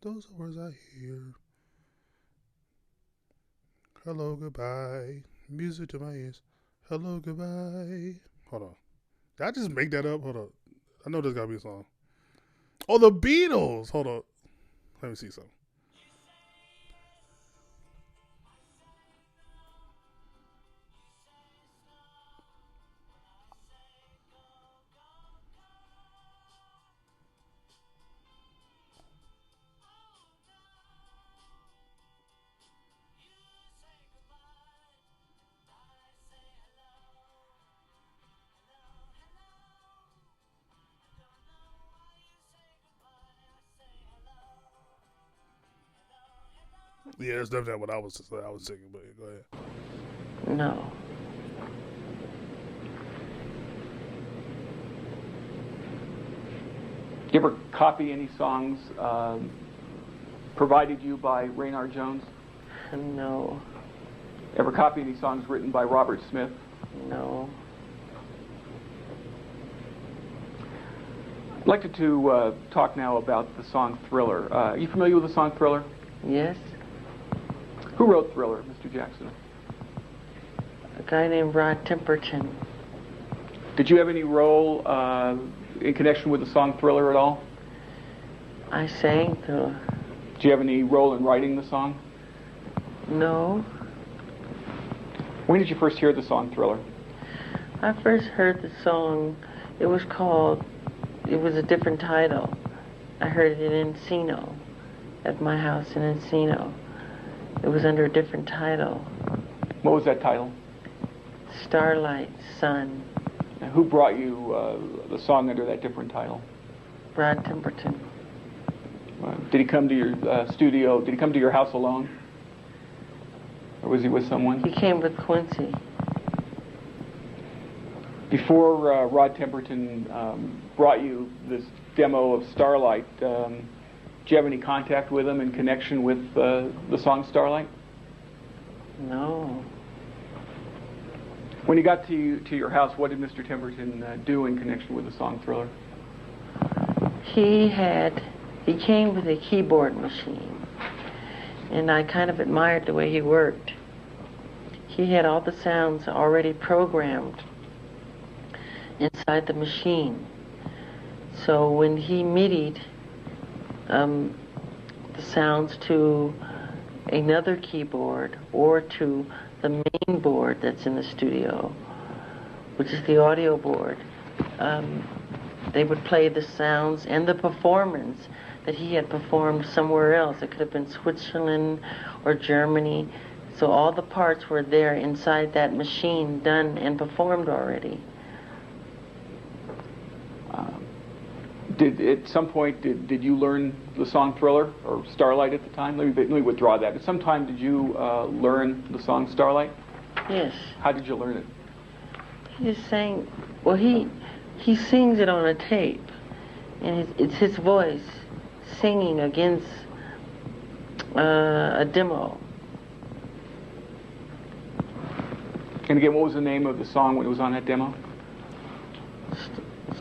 Those are words I hear. Hello, goodbye. Music to my ears. Hello, goodbye. Hold on. Did I just make that up? Hold on. I know there's got to be a song. Oh, the Beatles. Hold on. Let me see something. Yeah, that's definitely what I was singing, but go ahead. No. Do you ever copy any songs provided you by Raynard Jones? No. Ever copy any songs written by Robert Smith? No. I'd like to talk now about the song Thriller. Are you familiar with the song Thriller? Yes. Who wrote Thriller, Mr. Jackson? A guy named Rod Temperton. Did you have any role in connection with the song Thriller at all? I sang Thriller. Did you have any role in writing the song? No. When did you first hear the song Thriller? I first heard the song, it was a different title. I heard it in Encino, at my house in Encino. It was under a different title. What was that title? Starlight, Sun. And who brought you the song under that different title? Rod Temperton. Did he come to your studio? Did he come to your house alone? Or was he with someone? He came with Quincy. Before Rod Temperton brought you this demo of Starlight, did you have any contact with him in connection with the song Starlight? No. When he got to your house, what did Mr. Temperton do in connection with the song Thriller? He came with a keyboard machine, and I kind of admired the way he worked. He had all the sounds already programmed inside the machine. So when he MIDI'd the sounds to another keyboard or to the main board that's in the studio, which is the audio board, they would play the sounds and the performance that he had performed somewhere else. It could have been Switzerland or Germany. So all the parts were there inside that machine, done and performed already. At some point, did you learn the song Thriller or Starlight at the time? Let me withdraw that. At some time, did you learn the song Starlight? Yes. How did you learn it? He just sang, well, he sings it on a tape, and it's his voice singing against a demo. And again, what was the name of the song when it was on that demo?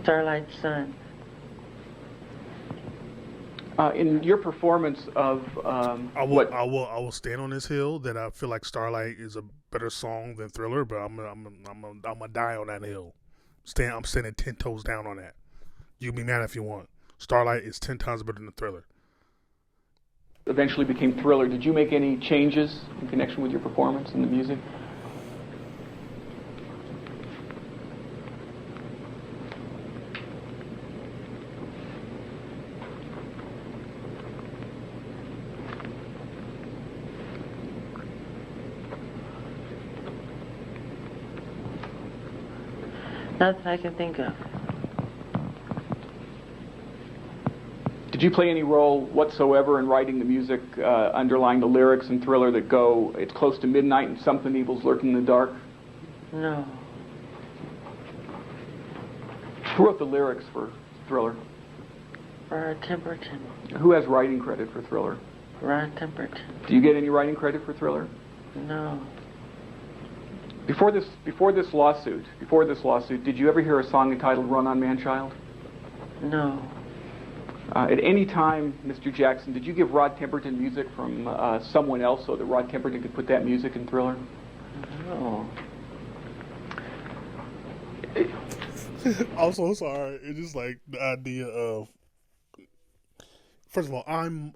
Starlight Sun. In your performance of I will stand on this hill that I feel like Starlight is a better song than Thriller, but I'm gonna die on that hill. I'm standing 10 toes down on that. You can be mad if you want. Starlight is 10 times better than Thriller. Eventually became Thriller. Did you make any changes in connection with your performance and the music? Not that I can think of. Did you play any role whatsoever in writing the music underlying the lyrics in Thriller that go, it's close to midnight and something evil's lurking in the dark? No. Who wrote the lyrics for Thriller? Rod Temperton. Who has writing credit for Thriller? Rod Temperton. Do you get any writing credit for Thriller? No. Before this lawsuit, did you ever hear a song entitled Run on Man-Child? No. At any time, Mr. Jackson, did you give Rod Temperton music from someone else so that Rod Temperton could put that music in Thriller? No. I'm so sorry. It's just like the idea of, first of all, I'm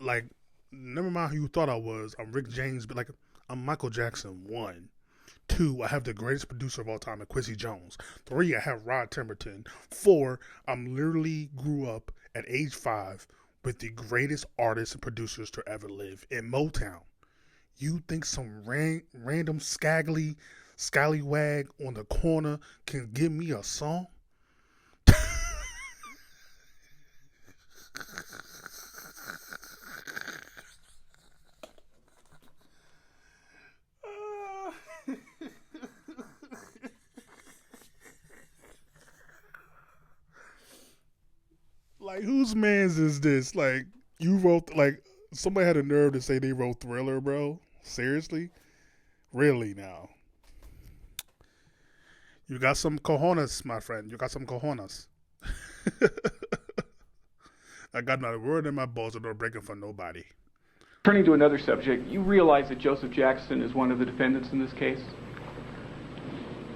like, never mind who you thought I was. I'm Rick James, but like, I'm Michael Jackson, 1. 2, I have the greatest producer of all time, Quincy Jones. 3, I have Rod Temperton. 4, I'm literally grew up at age 5 with the greatest artists and producers to ever live in Motown. You think some random scallywag on the corner can give me a song? Like, whose man's is this? Like, you wrote, like, somebody had a nerve to say they wrote Thriller, bro? Seriously? Really now? You got some cojones, my friend. You got some cojones. I got not a word in my balls that don't breaking for nobody. Turning to another subject, you realize that Joseph Jackson is one of the defendants in this case?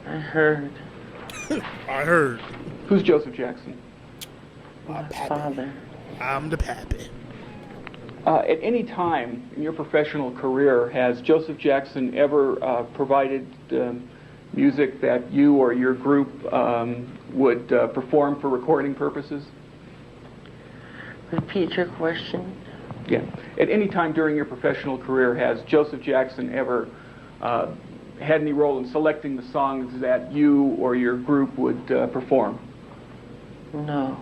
I heard. I heard. Who's Joseph Jackson? My father. I'm the pappy. At any time in your professional career, has Joseph Jackson ever provided music that you or your group would perform for recording purposes? Repeat your question. Yeah. At any time during your professional career, has Joseph Jackson ever had any role in selecting the songs that you or your group would perform? No.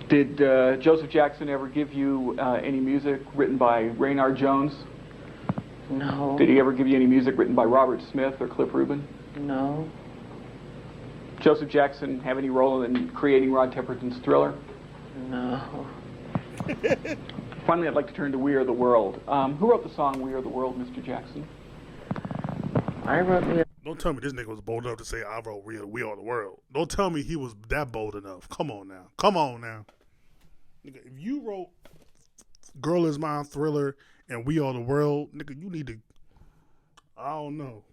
Did Joseph Jackson ever give you any music written by Raynard Jones? No. Did he ever give you any music written by Robert Smith or Cliff Rubin? No. Joseph Jackson have any role in creating Rod Temperton's Thriller? No. Finally, I'd like to turn to We Are the World. Who wrote the song We Are the World, Mr. Jackson? I wrote Don't tell me this nigga was bold enough to say I wrote We Are the World. Don't tell me he was that bold enough. Come on now. Nigga, if you wrote Girl Is Mine, Thriller, and We Are the World, nigga, you need to, I don't know.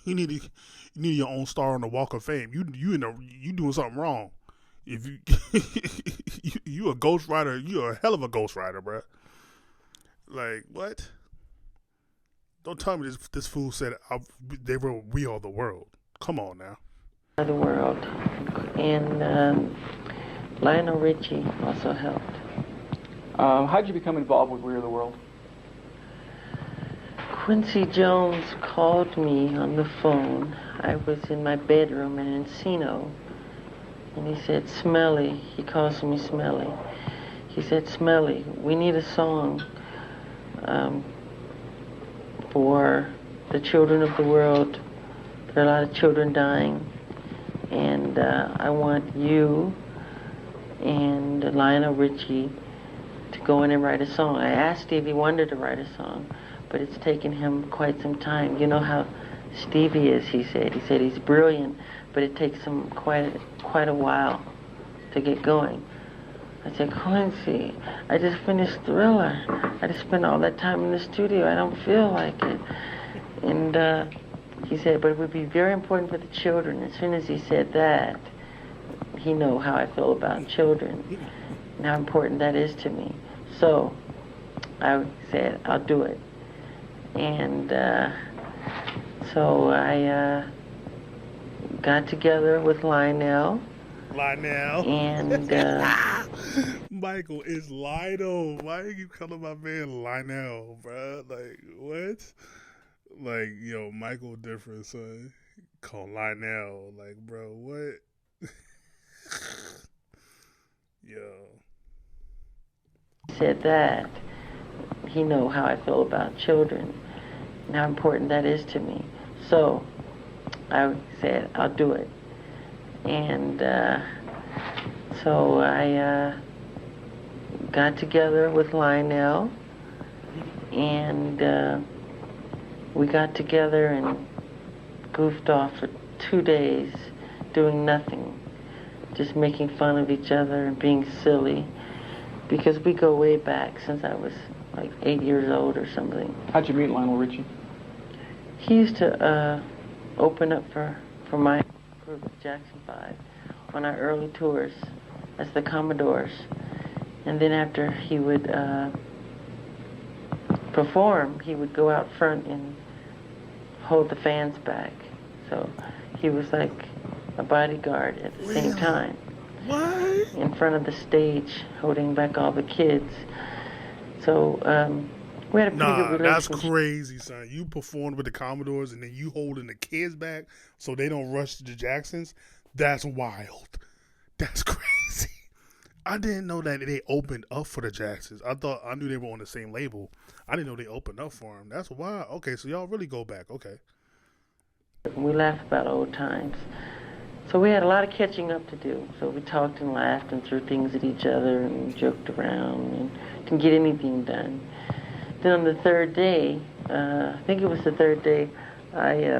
you need your own star on the Walk of Fame. You doing something wrong. If you you a ghostwriter, you're a hell of a ghostwriter, bruh. Like, what? Don't tell me this fool said they wrote We Are the World. Come on now. The World. And Lionel Richie also helped. How did you become involved with We Are the World? Quincy Jones called me on the phone. I was in my bedroom in Encino. And he said, Smelly. He calls me Smelly. He said, Smelly, we need a song for the children of the world. There are a lot of children dying. And I want you and Lionel Richie to go in and write a song. I asked Stevie Wonder to write a song, but it's taken him quite some time. You know how Stevie is, he said. He said he's brilliant, but it takes him quite a while to get going. I said, Quincy, I just finished Thriller. I just spent all that time in the studio. I don't feel like it. And he said, but it would be very important for the children. As soon as he said that, he knew how I feel about children and how important that is to me. So I said, I'll do it. And so I got together with Lionel. And Michael, it's Lionel. Why you keep calling my man Lionel, bro? Like, what? Like, yo, Michael different, son. Call Lionel. Like, bro, what? Yo. Said that. He knew how I feel about children and how important that is to me. So I said, I'll do it. And so I got together with Lionel, and we got together and goofed off for 2 days, doing nothing, just making fun of each other and being silly, because we go way back since I was like 8 years old or something. How'd you meet Lionel Richie? He used to open up for my group, Jackson 5, on our early tours as the Commodores. And then after he would perform, he would go out front and hold the fans back. So he was like a bodyguard at the same time. What? In front of the stage, holding back all the kids. So we had a pretty good relationship. That's crazy, son. You performed with the Commodores and then you holding the kids back so they don't rush to the Jacksons? That's wild. That's crazy. I didn't know that they opened up for the Jacksons. I knew they were on the same label. I didn't know they opened up for them. That's wild. Okay, so y'all really go back. Okay. We laughed about old times. So we had a lot of catching up to do. So we talked and laughed and threw things at each other and joked around and didn't get anything done. Then on the third day, I think it was the third day, I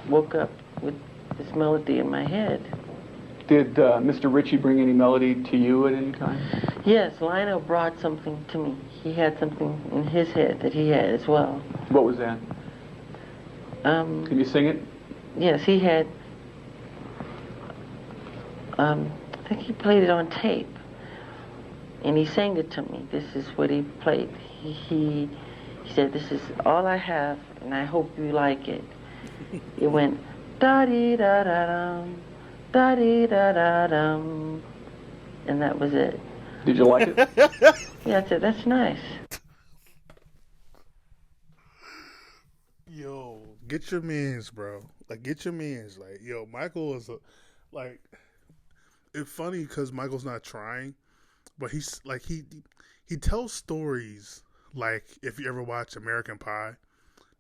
woke up with this melody in my head. Did Mr. Richie bring any melody to you at any time? Yes, Lionel brought something to me. He had something in his head that he had as well. What was that? Can you sing it? Yes, he had, I think he played it on tape. And he sang it to me. This is what he played. He said, this is all I have, and I hope you like it. It went, da-dee-da-da-dum, da-dee-da-da-dum. And that was it. Did you like it? Yeah, I said, that's nice. Yo, get your mans, bro. Like, get your mans. Like, yo, Michael is like, it's funny because Michael's not trying, but he's like, he tells stories like if you ever watch American Pie,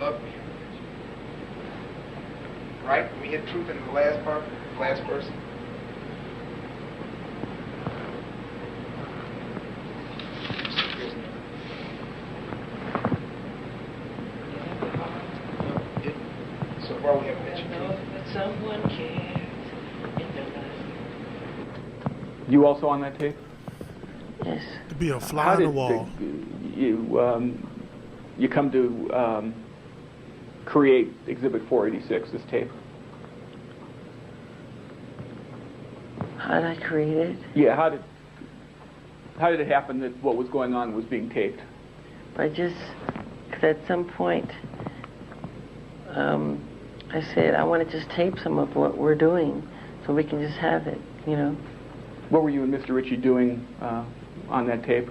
love we haven't mentioned. Right? We hit truth in the last part, last verse. So far we haven't mentioned truth. That someone cares in their life. You also on that tape? Yes. To be a fly How on the did wall. you come to create Exhibit 486, this tape? How did I create it? Yeah, how did it happen that what was going on was being taped? By just, because at some point, I said, I want to just tape some of what we're doing so we can just have it, you know. What were you and Mr. Ritchie doing on that tape?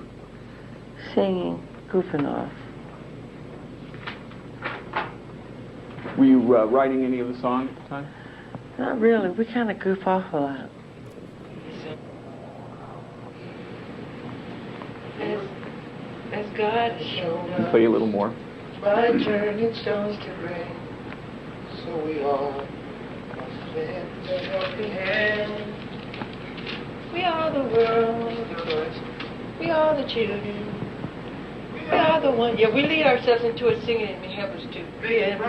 Singing, goofing off. Were you writing any of the songs at the time? Not really. We kind of goof off a lot. As God has shown Can you us play a little more? by turning stones to bread, So we all must lend a helping hand. We are the world. We are the children. We are the one. Yeah, we lead ourselves into it singing and help us to give.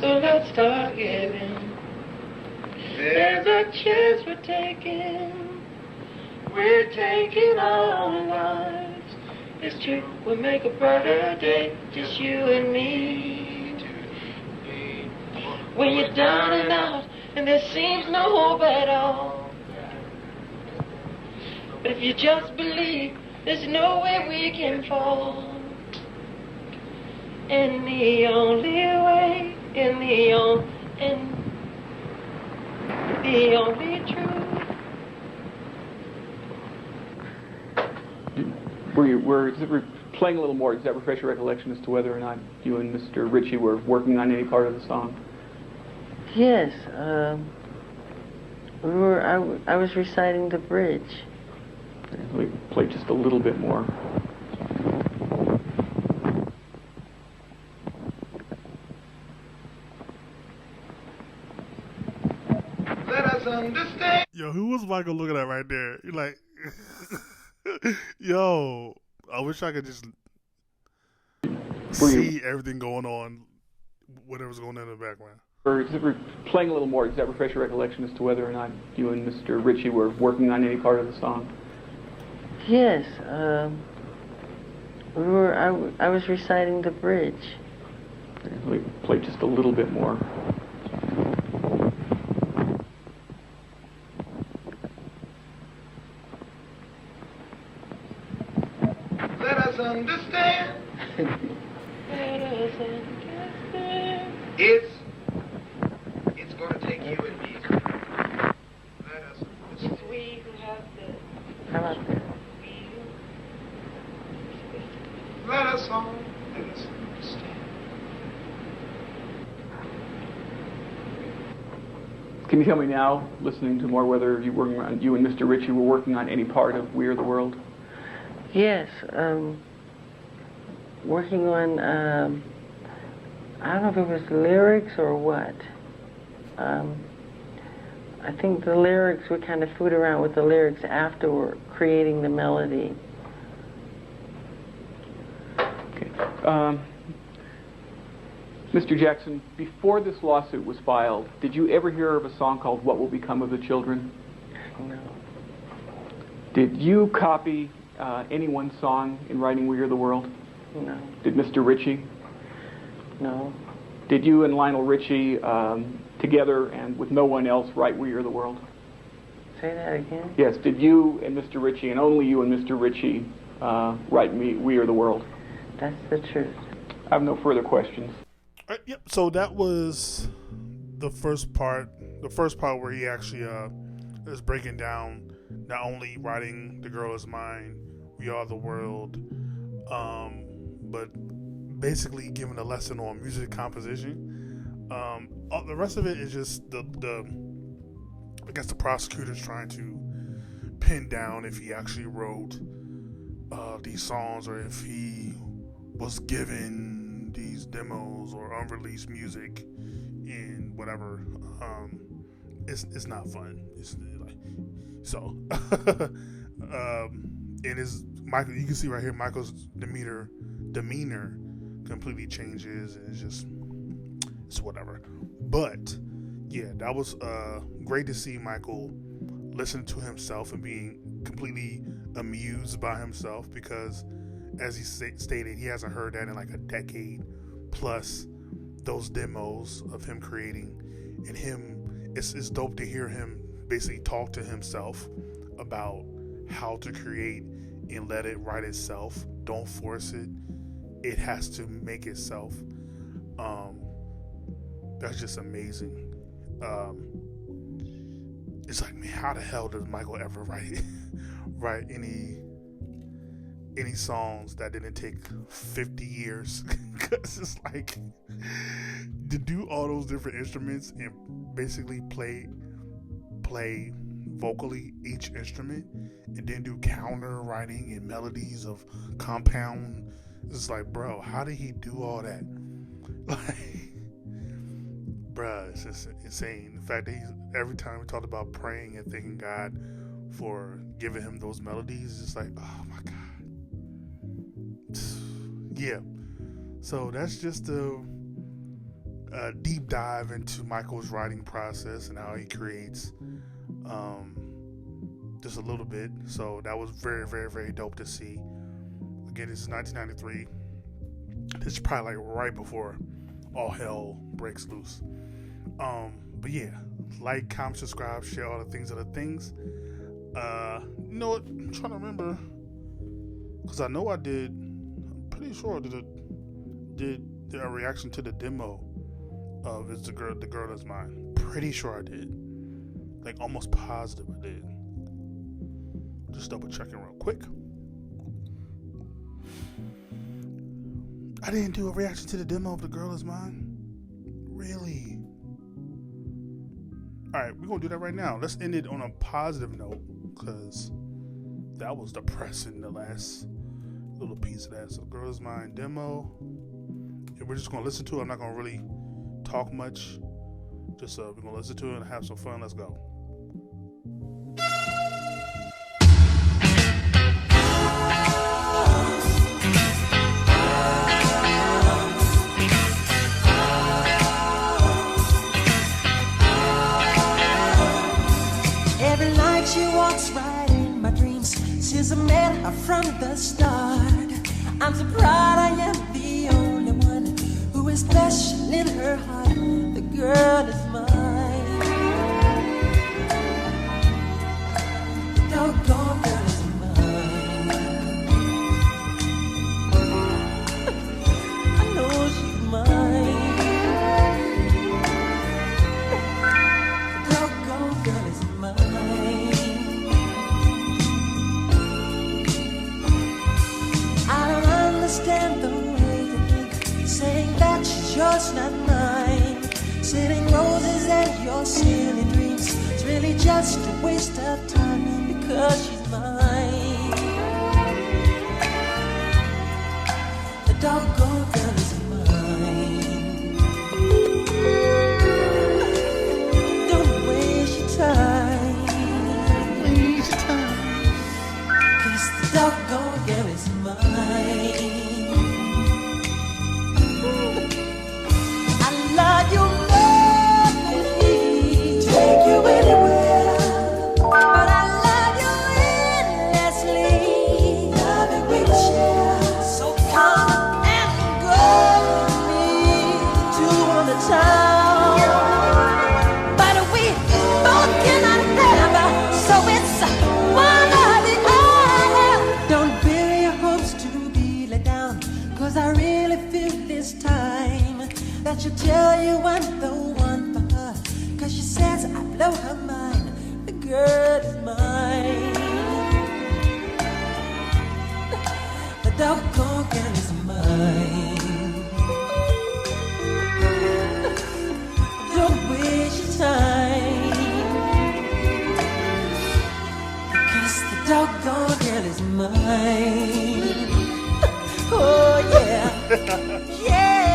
So let's start giving. There's a chance we're taking. We're taking our lives. It's true, we'll make a brighter day, just you and me. When you're down and out, and there seems no hope at all. But if you just believe, there's no way we can fall. And the only way, and the only truth. Playing a little more, does that refresh your recollection as to whether or not you and Mr. Ritchie were working on any part of the song? Yes, I was reciting the bridge. We play just a little bit more. Let us understand. Yo, who was Michael looking at right there? You're like, yo, I wish I could just see everything going on, whatever's going on in the background. Playing a little more, does that refresh your recollection as to whether or not you and Mr. Ritchie were working on any part of the song? Yes, I was reciting the bridge. We play just a little bit more. Let us understand. Let us understand. It's going to take you and me. Let us It's understand. we who have the How about that? Let us all. Let us understand. Can you tell me now, listening to more, whether you and Mr. Ritchie were working on any part of We Are the World? Yes, working on, I don't know if it was lyrics or what. I think the lyrics, we kind of fooled around with the lyrics after creating the melody. Okay. Mr. Jackson, before this lawsuit was filed, did you ever hear of a song called What Will Become of the Children? No. Did you copy anyone's song in writing We Are the World? No. Did Mr. Ritchie? No. Did you and Lionel Richie together and with no one else write We Are the World? Say that again? Yes. Did you and Mr. Ritchie, and only you and Mr. Ritchie, write We Are the World? That's the truth. I have no further questions. Yep. So that was the first part. The first part where he actually is breaking down not only writing "The Girl Is Mine," "We Are the World," but basically giving a lesson on music composition. The rest of it is just the I guess the prosecutor's trying to pin down if he actually wrote these songs or if he was given these demos or unreleased music and whatever, it's not fun. It's like so. And his Michael, you can see right here, Michael's demeanor completely changes, and it's whatever. But yeah, that was great to see Michael listen to himself and being completely amused by himself, because as he stated, he hasn't heard that in like a decade plus. Those demos of him creating, and it's dope to hear him basically talk to himself about how to create and let it write itself. Don't force it. It has to make itself. That's just amazing. It's like, man, how the hell does Michael ever write any songs that didn't take 50 years? Because it's like, to do all those different instruments and basically play vocally each instrument, and then do counter writing and melodies of compound. It's like, bro, how did he do all that? Like, bruh, it's just insane. The fact that every time we talked about praying and thanking God for giving him those melodies, it's just like, oh my God. Yeah. So that's just a deep dive into Michael's writing process and how he creates, just a little bit. So that was very, very, very dope to see. Again, this is 1993. This is probably like right before all hell breaks loose. But yeah, like, comment, subscribe, share all the things. You know what? I'm trying to remember, because I know I'm pretty sure I did a reaction to the demo of It's the Girl That's Mine. Pretty sure I did. Like, almost positive I did. Just double checking real quick. I didn't do a reaction to the demo of The Girl Is Mine. Really? Alright, we're gonna do that right now. Let's end it on a positive note, because that was depressing, the last little piece of that. So Girl Is Mine demo. And we're just gonna listen to it. I'm not gonna really talk much. Just we're gonna listen to it and have some fun. Let's go. Every night she walks right in my dreams, since I met her from the start. I'm so proud I am the only one who is special in her heart. The girl is mine. The doggone girl is mine. I know she's mine. The doggone girl is mine. I don't understand the way you think, saying that she's yours, not mine. Sitting roses and your silly dreams, it's really just a waste of time, because she's mine. The doggone girl is mine. Don't waste your time. Waste your time. 'Cause the doggone girl is mine. I love you. Take you anywhere, but I love you endlessly. Love it we share, so come and go with me to on the town. But we both cannot have, so it's one or the other. Don't build your hopes to be let down, 'cause I really feel this time that she'll tell you I'm the one for her. 'Cause she says I blow her mind. The girl is mine. The doggone girl is mine. Don't waste your time, because the doggone girl is mine. Oh yeah. Yeah.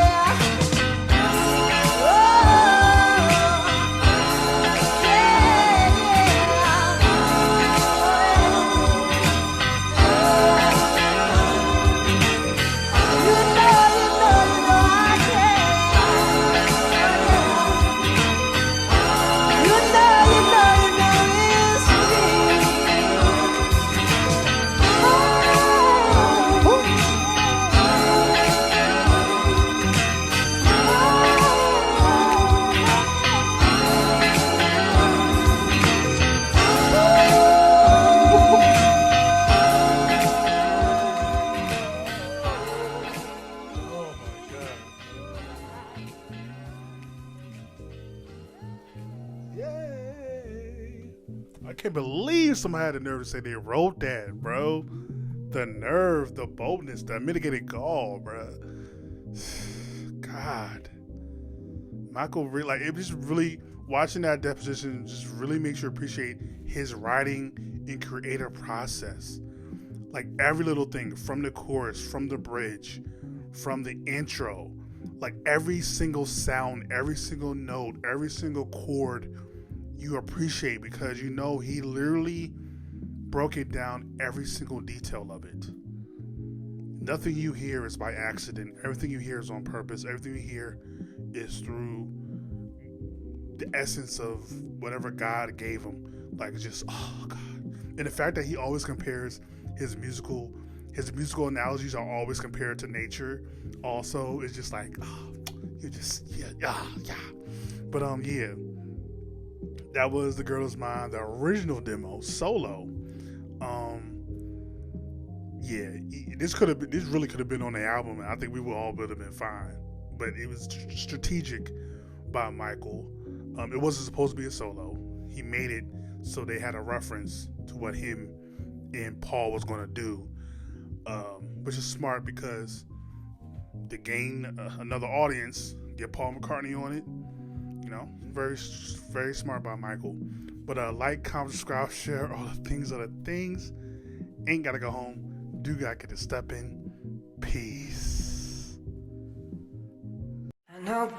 Yay! I can't believe somebody had the nerve to say they wrote that, bro. The nerve, the boldness, the mitigated gall, bro. God. Michael, like, it just really, watching that deposition just really makes you appreciate his writing and creative process. Like, every little thing, from the chorus, from the bridge, from the intro, like, every single sound, every single note, every single chord, you appreciate because you know he literally broke it down, every single detail of it. Nothing you hear is by accident. Everything you hear is on purpose. Everything you hear is through the essence of whatever God gave him. Like, it's just, oh God. And the fact that he always compares his musical analogies are always compared to nature also is just like, oh, you just, yeah. But yeah, that was The Girl Is Mine, the original demo, solo. Yeah, this really could have been on the album, and I think we would have been fine. But it was strategic by Michael. It wasn't supposed to be a solo. He made it so they had a reference to what him and Paul was going to do, which is smart because to gain another audience, get Paul McCartney on it. You know, very, very smart by Michael. But like, comment, subscribe, share, all the things are the things. Ain't gotta go home. Do gotta get to step in. Peace. I know